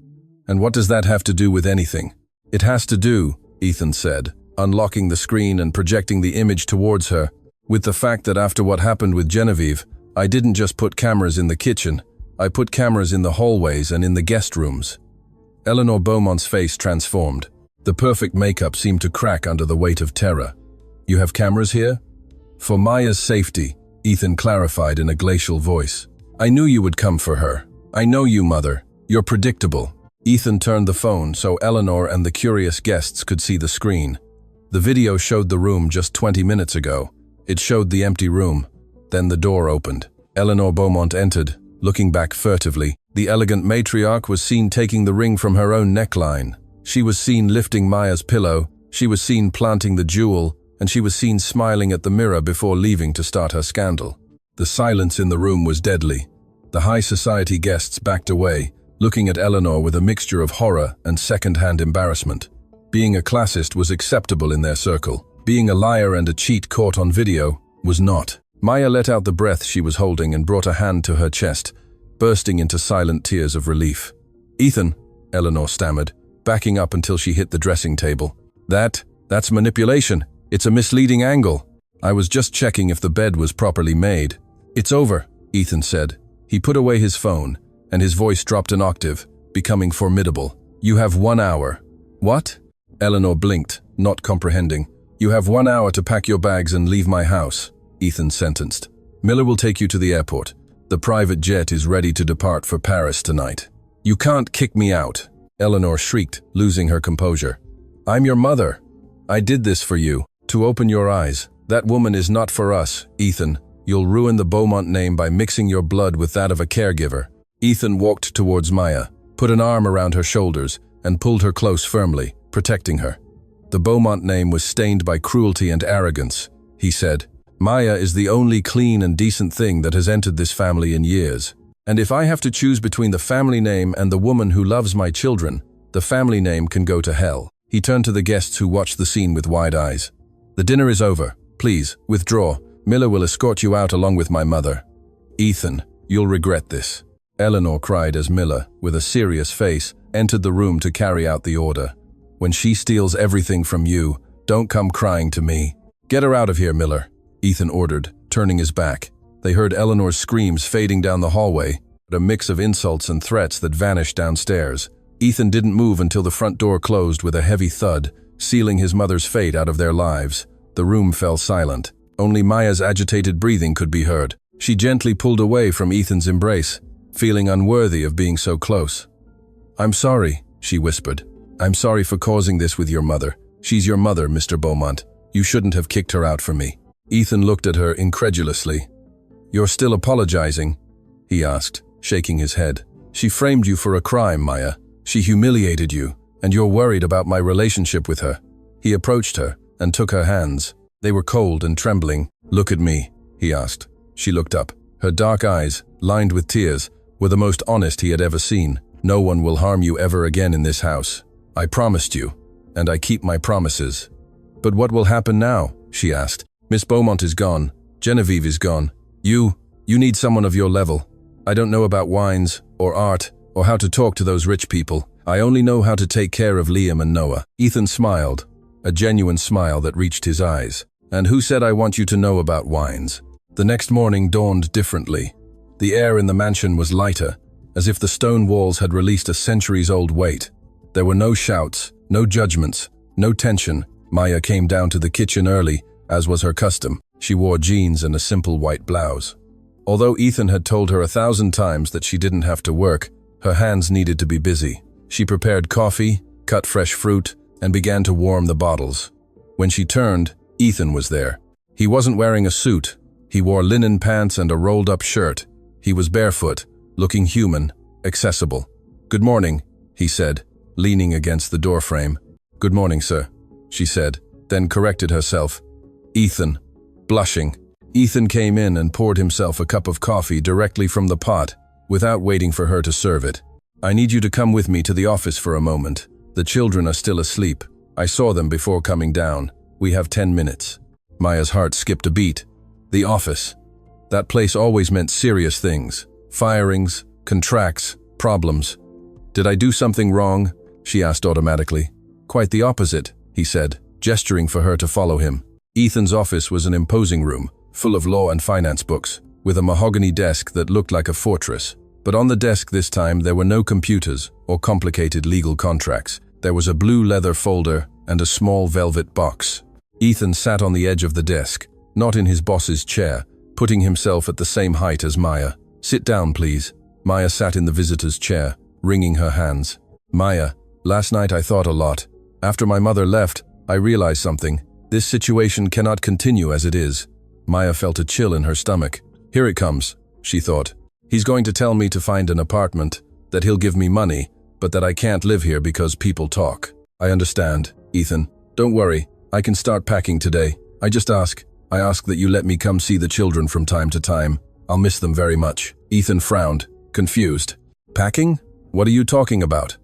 "And what does that have to do with anything?" "It has to do," Ethan said, unlocking the screen and projecting the image towards her, "with the fact that after what happened with Genevieve, I didn't just put cameras in the kitchen, I put cameras in the hallways and in the guest rooms." Eleanor Beaumont's face transformed. The perfect makeup seemed to crack under the weight of terror. "You have cameras here?" "For Maya's safety," Ethan clarified in a glacial voice. "I knew you would come for her. I know you, Mother. You're predictable." Ethan turned the phone so Eleanor and the curious guests could see the screen. The video showed the room just 20 minutes ago. It showed the empty room. Then the door opened. Eleanor Beaumont entered, looking back furtively. The elegant matriarch was seen taking the ring from her own neckline. She was seen lifting Maya's pillow. She was seen planting the jewel, and she was seen smiling at the mirror before leaving to start her scandal. The silence in the room was deadly. The high society guests backed away, looking at Eleanor with a mixture of horror and second-hand embarrassment. Being a classist was acceptable in their circle. Being a liar and a cheat caught on video was not. Maya let out the breath she was holding and brought a hand to her chest, bursting into silent tears of relief. "Ethan," Eleanor stammered, backing up until she hit the dressing table. That's manipulation. It's a misleading angle. I was just checking if the bed was properly made." "It's over," Ethan said. He put away his phone, and his voice dropped an octave, becoming formidable. "You have 1 hour." "What?" Eleanor blinked, not comprehending. "You have 1 hour to pack your bags and leave my house," Ethan sentenced. "Miller will take you to the airport. The private jet is ready to depart for Paris tonight. You can't kick me out, Eleanor shrieked, losing her composure. I'm your mother. I did this for you, to open your eyes. That woman is not for us, Ethan. You'll ruin the Beaumont name by mixing your blood with that of a caregiver. Ethan walked towards Maya, put an arm around her shoulders, and pulled her close firmly, protecting her. The Beaumont name was stained by cruelty and arrogance, he said. Maya is the only clean and decent thing that has entered this family in years. And if I have to choose between the family name and the woman who loves my children, the family name can go to hell. He turned to the guests who watched the scene with wide eyes. The dinner is over. Please, withdraw. Miller will escort you out along with my mother. Ethan, you'll regret this. Eleanor cried as Miller, with a serious face, entered the room to carry out the order. When she steals everything from you, don't come crying to me. Get her out of here, Miller, Ethan ordered, turning his back. They heard Eleanor's screams fading down the hallway, a mix of insults and threats that vanished downstairs. Ethan didn't move until the front door closed with a heavy thud, sealing his mother's fate out of their lives. The room fell silent. Only Maya's agitated breathing could be heard. She gently pulled away from Ethan's embrace, feeling unworthy of being so close. I'm sorry, she whispered. I'm sorry for causing this with your mother. She's your mother, Mr. Beaumont. You shouldn't have kicked her out for me. Ethan looked at her incredulously. You're still apologizing? He asked, shaking his head. She framed you for a crime, Maya. She humiliated you, and you're worried about my relationship with her. He approached her and took her hands. They were cold and trembling. Look at me, he asked. She looked up. Her dark eyes, lined with tears, were the most honest he had ever seen. No one will harm you ever again in this house. I promised you, and I keep my promises. But what will happen now? She asked. Miss Beaumont is gone. Genevieve is gone. You need someone of your level. I don't know about wines, or art, or how to talk to those rich people. I only know how to take care of Liam and Noah. Ethan smiled, a genuine smile that reached his eyes. And who said I want you to know about wines? The next morning dawned differently. The air in the mansion was lighter, as if the stone walls had released a centuries-old weight. There were no shouts, no judgments, no tension. Maya came down to the kitchen early, as was her custom. She wore jeans and a simple white blouse. Although Ethan had told her 1,000 times that she didn't have to work, her hands needed to be busy. She prepared coffee, cut fresh fruit, and began to warm the bottles. When she turned, Ethan was there. He wasn't wearing a suit. He wore linen pants and a rolled-up shirt. He was barefoot, looking human, accessible. Good morning, he said, leaning against the doorframe. Good morning, sir, she said, then corrected herself. Ethan, blushing. Ethan came in and poured himself a cup of coffee directly from the pot, without waiting for her to serve it. I need you to come with me to the office for a moment. The children are still asleep. I saw them before coming down. We have 10 minutes. Maya's heart skipped a beat. The office. That place always meant serious things. Firings, contracts, problems. Did I do something wrong? She asked automatically. Quite the opposite, he said, gesturing for her to follow him. Ethan's office was an imposing room, full of law and finance books, with a mahogany desk that looked like a fortress. But on the desk this time there were no computers or complicated legal contracts. There was a blue leather folder and a small velvet box. Ethan sat on the edge of the desk, not in his boss's chair, putting himself at the same height as Maya. Sit down, please. Maya sat in the visitor's chair, wringing her hands. Maya, last night I thought a lot. After my mother left, I realized something. This situation cannot continue as it is. Maya felt a chill in her stomach. Here it comes, she thought. He's going to tell me to find an apartment, that he'll give me money, but that I can't live here because people talk. I understand, Ethan. Don't worry, I can start packing today. I ask that you let me come see the children from time to time. I'll miss them very much. Ethan frowned, confused. Packing? What are you talking about?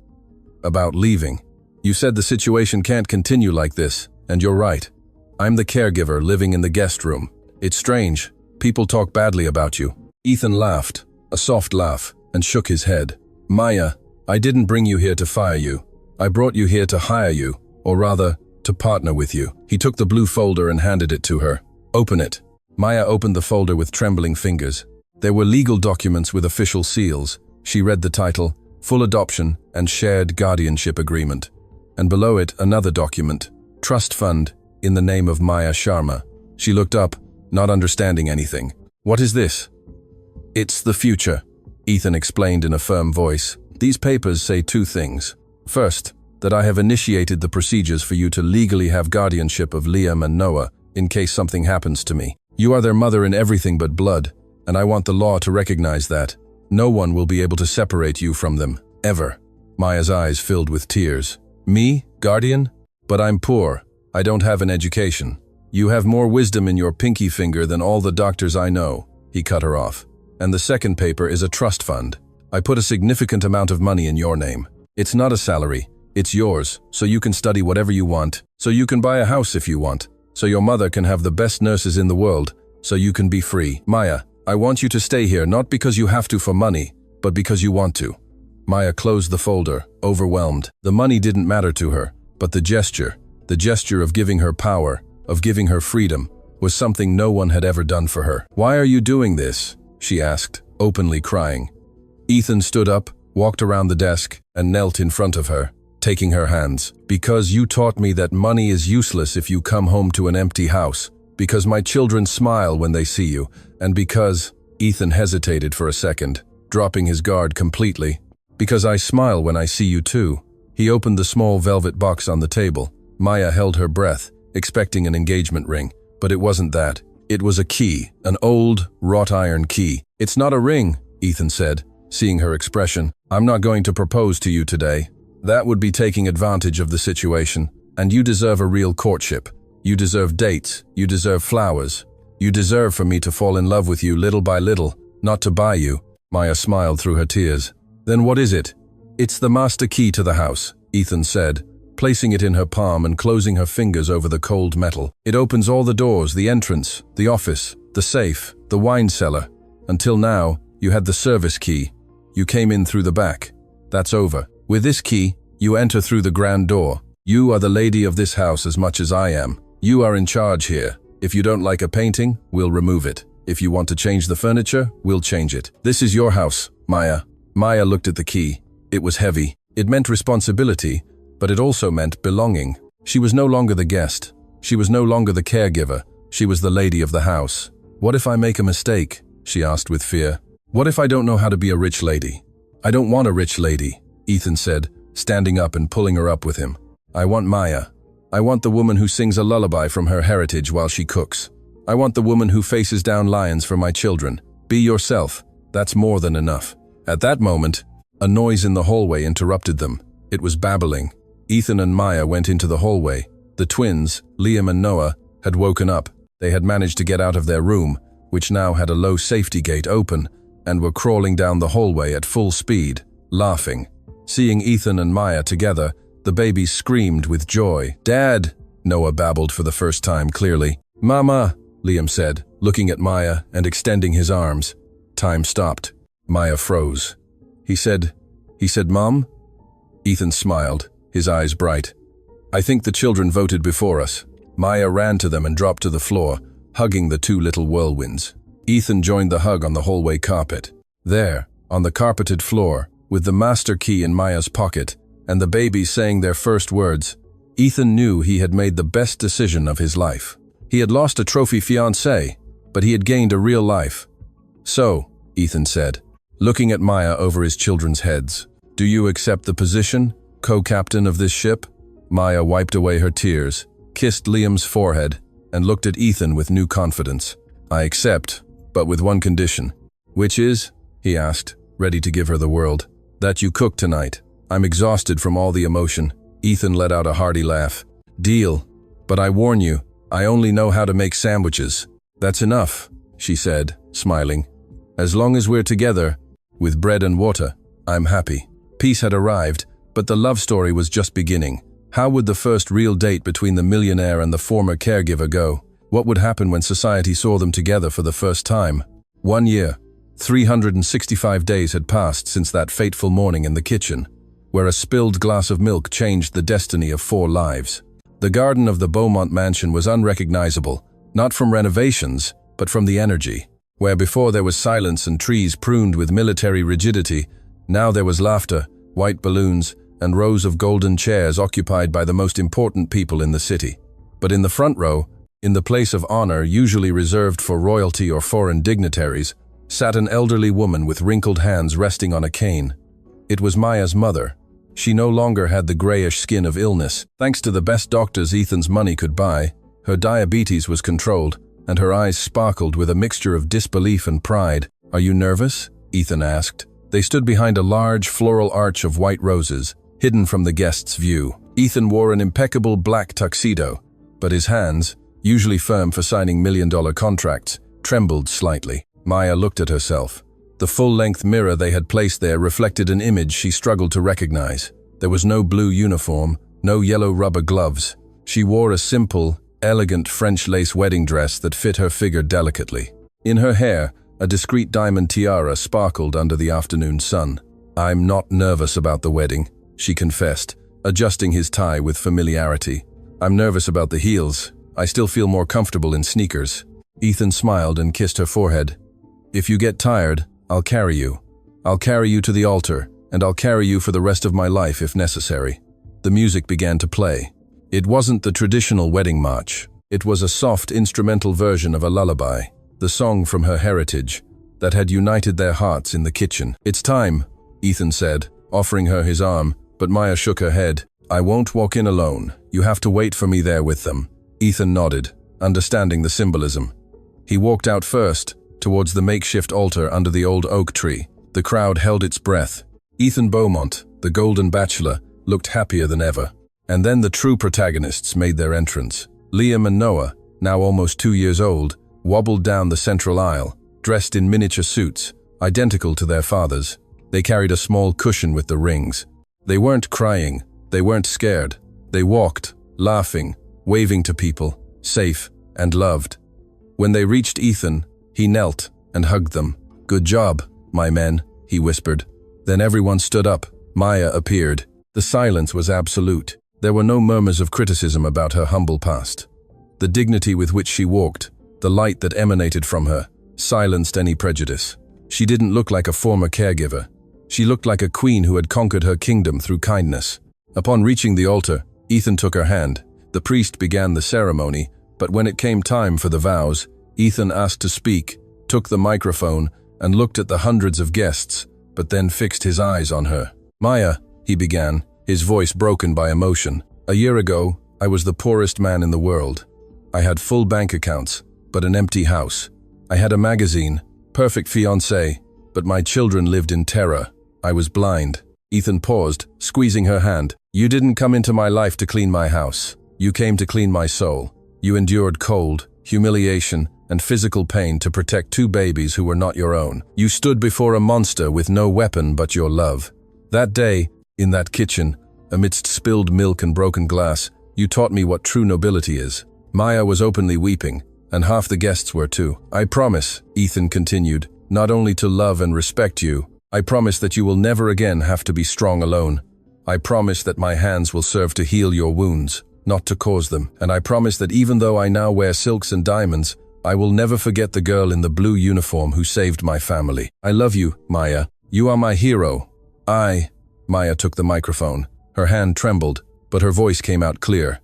About leaving. You said the situation can't continue like this, and you're right. I'm the caregiver living in the guest room. It's strange. People talk badly about you. Ethan laughed, a soft laugh, and shook his head. Maya, I didn't bring you here to fire you. I brought you here to hire you, or rather, to partner with you. He took the blue folder and handed it to her. Open it. Maya opened the folder with trembling fingers. There were legal documents with official seals. She read the title, Full Adoption and Shared Guardianship Agreement. And below it, another document, Trust Fund, in the name of Maya Sharma. She looked up, not understanding anything. What is this? It's the future, Ethan explained in a firm voice. These papers say two things. First, that I have initiated the procedures for you to legally have guardianship of Liam and Noah in case something happens to me. You are their mother in everything but blood, and I want the law to recognize that. No one will be able to separate you from them, ever. Maya's eyes filled with tears. Me, guardian? But I'm poor. I don't have an education. You have more wisdom in your pinky finger than all the doctors I know. He cut her off. And the second paper is a trust fund. I put a significant amount of money in your name. It's not a salary. It's yours, so you can study whatever you want, so you can buy a house if you want, so your mother can have the best nurses in the world, so you can be free. Maya, I want you to stay here not because you have to for money, but because you want to. Maya closed the folder, overwhelmed. The money didn't matter to her, but the gesture of giving her power, of giving her freedom, was something no one had ever done for her. Why are you doing this? She asked, openly crying. Ethan stood up, walked around the desk, and knelt in front of her, taking her hands. Because you taught me that money is useless if you come home to an empty house. Because my children smile when they see you. And because, Ethan hesitated for a second, dropping his guard completely. Because I smile when I see you too. He opened the small velvet box on the table. Maya held her breath, expecting an engagement ring. But it wasn't that. It was a key, an old, wrought iron key. It's not a ring, Ethan said, seeing her expression. I'm not going to propose to you today. That would be taking advantage of the situation, and you deserve a real courtship. You deserve dates, you deserve flowers. You deserve for me to fall in love with you little by little, not to buy you. Maya smiled through her tears. Then what is it? It's the master key to the house, Ethan said, placing it in her palm and closing her fingers over the cold metal. It opens all the doors, the entrance, the office, the safe, the wine cellar. Until now, you had the service key. You came in through the back. That's over. With this key, you enter through the grand door. You are the lady of this house as much as I am. You are in charge here. If you don't like a painting, we'll remove it. If you want to change the furniture, we'll change it. This is your house, Maya. Maya looked at the key. It was heavy. It meant responsibility, but it also meant belonging. She was no longer the guest. She was no longer the caregiver. She was the lady of the house. What if I make a mistake? She asked with fear. What if I don't know how to be a rich lady? I don't want a rich lady, Ethan said, standing up and pulling her up with him. I want Maya. I want the woman who sings a lullaby from her heritage while she cooks. I want the woman who faces down lions for my children. Be yourself. That's more than enough. At that moment, a noise in the hallway interrupted them. It was babbling. Ethan and Maya went into the hallway. The twins, Liam and Noah, had woken up. They had managed to get out of their room, which now had a low safety gate open, and were crawling down the hallway at full speed, laughing. Seeing Ethan and Maya together, the babies screamed with joy. Dad, Noah babbled for the first time clearly. Mama, Liam said, looking at Maya and extending his arms. Time stopped. Maya froze. He said, Mom? Ethan smiled, his eyes bright. I think the children voted before us. Maya ran to them and dropped to the floor, hugging the two little whirlwinds. Ethan joined the hug on the hallway carpet. There, on the carpeted floor, with the master key in Maya's pocket, and the babies saying their first words, Ethan knew he had made the best decision of his life. He had lost a trophy fiancé, but he had gained a real life. So, Ethan said, looking at Maya over his children's heads, do you accept the position, co-captain of this ship? Maya wiped away her tears, kissed Liam's forehead, and looked at Ethan with new confidence. I accept, but with one condition. Which is? He asked, ready to give her the world. That you cook tonight. I'm exhausted from all the emotion. Ethan let out a hearty laugh. Deal. But I warn you, I only know how to make sandwiches. That's enough, she said, smiling. As long as we're together, with bread and water, I'm happy. Peace had arrived, but the love story was just beginning. How would the first real date between the millionaire and the former caregiver go? What would happen when society saw them together for the first time? 1 year, 365 days had passed since that fateful morning in the kitchen, where a spilled glass of milk changed the destiny of 4 lives. The garden of the Beaumont mansion was unrecognizable, not from renovations, but from the energy. Where before there was silence and trees pruned with military rigidity, now there was laughter, white balloons, and rows of golden chairs occupied by the most important people in the city. But in the front row, in the place of honor usually reserved for royalty or foreign dignitaries, sat an elderly woman with wrinkled hands resting on a cane. It was Maya's mother. She no longer had the grayish skin of illness. Thanks to the best doctors Ethan's money could buy, her diabetes was controlled, and her eyes sparkled with a mixture of disbelief and pride. "Are you nervous?" Ethan asked. They stood behind a large floral arch of white roses, hidden from the guests' view. Ethan wore an impeccable black tuxedo, but his hands, usually firm for signing million-dollar contracts, trembled slightly. Maya looked at herself. The full-length mirror they had placed there reflected an image she struggled to recognize. There was no blue uniform, no yellow rubber gloves. She wore a simple, elegant French lace wedding dress that fit her figure delicately. In her hair, a discreet diamond tiara sparkled under the afternoon sun. "I'm not nervous about the wedding," she confessed, adjusting his tie with familiarity. "I'm nervous about the heels. I still feel more comfortable in sneakers." Ethan smiled and kissed her forehead. "If you get tired, I'll carry you. I'll carry you to the altar, and I'll carry you for the rest of my life if necessary." The music began to play. It wasn't the traditional wedding march. It was a soft instrumental version of a lullaby, the song from her heritage, that had united their hearts in the kitchen. "It's time," Ethan said, offering her his arm, but Maya shook her head. "I won't walk in alone. You have to wait for me there with them." Ethan nodded, understanding the symbolism. He walked out first, towards the makeshift altar under the old oak tree. The crowd held its breath. Ethan Beaumont, the golden bachelor, looked happier than ever. And then the true protagonists made their entrance. Liam and Noah, now almost 2 years old, wobbled down the central aisle, dressed in miniature suits, identical to their fathers. They carried a small cushion with the rings. They weren't crying, they weren't scared. They walked, laughing, waving to people, safe and loved. When they reached Ethan, he knelt and hugged them. "Good job, my men," he whispered. Then everyone stood up. Maya appeared. The silence was absolute. There were no murmurs of criticism about her humble past. The dignity with which she walked, the light that emanated from her, silenced any prejudice. She didn't look like a former caregiver. She looked like a queen who had conquered her kingdom through kindness. Upon reaching the altar, Ethan took her hand. The priest began the ceremony, but when it came time for the vows, Ethan asked to speak, took the microphone, and looked at the hundreds of guests, but then fixed his eyes on her. "Maya," he began, his voice broken by emotion. "A year ago, I was the poorest man in the world. I had full bank accounts, but an empty house. I had a magazine, perfect fiancé, but my children lived in terror. I was blind." Ethan paused, squeezing her hand. "You didn't come into my life to clean my house. You came to clean my soul. You endured cold, humiliation, and physical pain to protect 2 babies who were not your own. You stood before a monster with no weapon but your love. That day, in that kitchen, amidst spilled milk and broken glass, you taught me what true nobility is." Maya was openly weeping, and half the guests were too. "I promise," Ethan continued, "not only to love and respect you, I promise that you will never again have to be strong alone. I promise that my hands will serve to heal your wounds, not to cause them. And I promise that even though I now wear silks and diamonds, I will never forget the girl in the blue uniform who saved my family. I love you, Maya. You are my hero." Maya took the microphone. Her hand trembled, but her voice came out clear.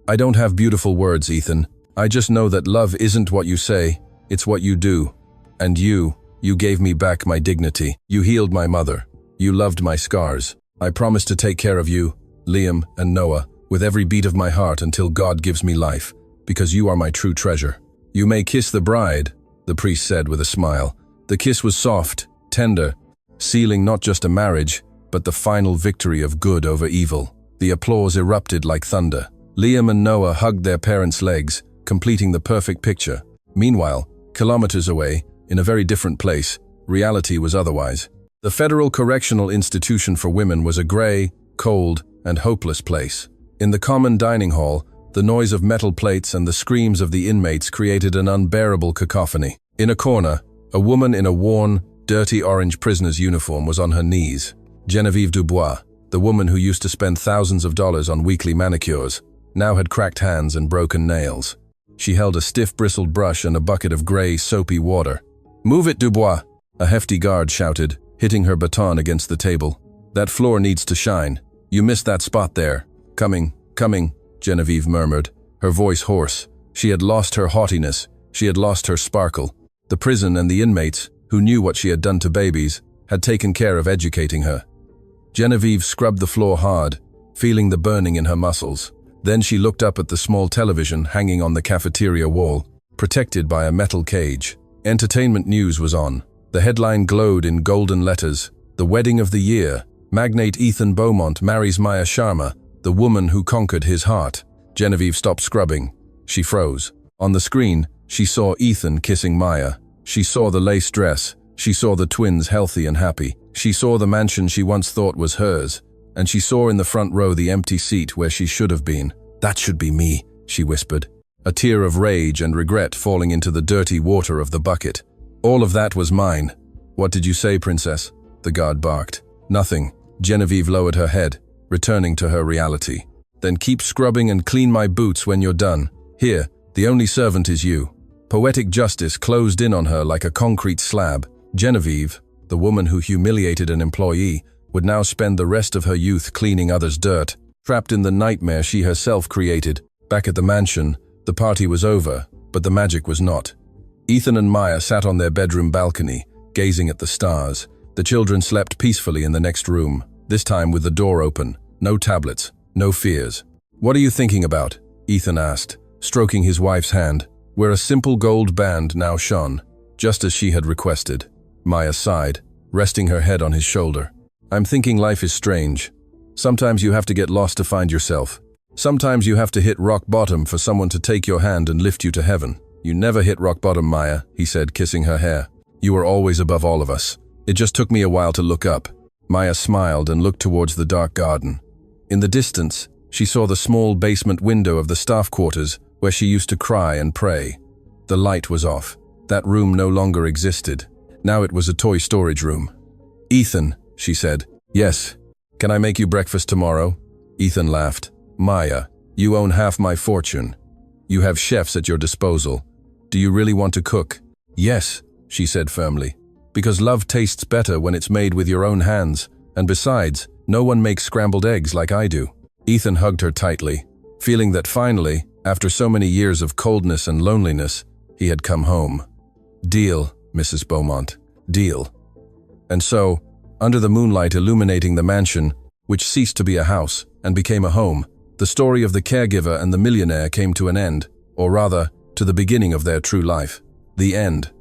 "I don't have beautiful words, Ethan. I just know that love isn't what you say, it's what you do. And you gave me back my dignity. You healed my mother. You loved my scars. I promise to take care of you, Liam and Noah, with every beat of my heart until God gives me life, because you are my true treasure." "You may kiss the bride," the priest said with a smile. The kiss was soft, tender, sealing not just a marriage, but the final victory of good over evil. The applause erupted like thunder. Liam and Noah hugged their parents' legs, completing the perfect picture. Meanwhile, kilometers away, in a very different place, reality was otherwise. The Federal Correctional Institution for Women was a gray, cold, and hopeless place. In the common dining hall, the noise of metal plates and the screams of the inmates created an unbearable cacophony. In a corner, a woman in a worn, dirty orange prisoner's uniform was on her knees. Genevieve Dubois, the woman who used to spend thousands of dollars on weekly manicures, now had cracked hands and broken nails. She held a stiff bristled brush and a bucket of gray, soapy water. "Move it, Dubois," a hefty guard shouted, hitting her baton against the table. "That floor needs to shine. You missed that spot there." Coming, Genevieve murmured, her voice hoarse. She had lost her haughtiness. She had lost her sparkle. The prison and the inmates, who knew what she had done to babies, had taken care of educating her. Genevieve scrubbed the floor hard, feeling the burning in her muscles. Then she looked up at the small television hanging on the cafeteria wall, protected by a metal cage. Entertainment news was on. The headline glowed in golden letters. The wedding of the year. Magnate Ethan Beaumont marries Maya Sharma, the woman who conquered his heart. Genevieve stopped scrubbing. She froze. On the screen, she saw Ethan kissing Maya. She saw the lace dress. She saw the twins healthy and happy. She saw the mansion she once thought was hers. And she saw in the front row the empty seat where she should have been. "That should be me," she whispered, a tear of rage and regret falling into the dirty water of the bucket. "All of that was mine." "What did you say, princess?" the guard barked. "Nothing." Genevieve lowered her head, returning to her reality. "Then keep scrubbing and clean my boots when you're done. Here, the only servant is you." Poetic justice closed in on her like a concrete slab. Genevieve, the woman who humiliated an employee, would now spend the rest of her youth cleaning others' dirt, trapped in the nightmare she herself created. Back at the mansion, the party was over, but the magic was not. Ethan and Maya sat on their bedroom balcony, gazing at the stars. The children slept peacefully in the next room, this time with the door open. No tablets, no fears. "What are you thinking about?" Ethan asked, stroking his wife's hand, where a simple gold band now shone, just as she had requested. Maya sighed, resting her head on his shoulder. "I'm thinking life is strange. Sometimes you have to get lost to find yourself. Sometimes you have to hit rock bottom for someone to take your hand and lift you to heaven." "You never hit rock bottom, Maya," he said, kissing her hair. "You were always above all of us. It just took me a while to look up." Maya smiled and looked towards the dark garden. In the distance, she saw the small basement window of the staff quarters where she used to cry and pray. The light was off. That room no longer existed. Now it was a toy storage room. "Ethan," she said. "Yes." "Can I make you breakfast tomorrow?" Ethan laughed. "Maya, you own half my fortune. You have chefs at your disposal. Do you really want to cook?" "Yes," she said firmly. "Because love tastes better when it's made with your own hands, and besides, no one makes scrambled eggs like I do." Ethan hugged her tightly, feeling that finally, after so many years of coldness and loneliness, he had come home. "Deal, Mrs. Beaumont, deal." And so, under the moonlight illuminating the mansion, which ceased to be a house and became a home, the story of the caregiver and the millionaire came to an end, or rather, to the beginning of their true life. The end.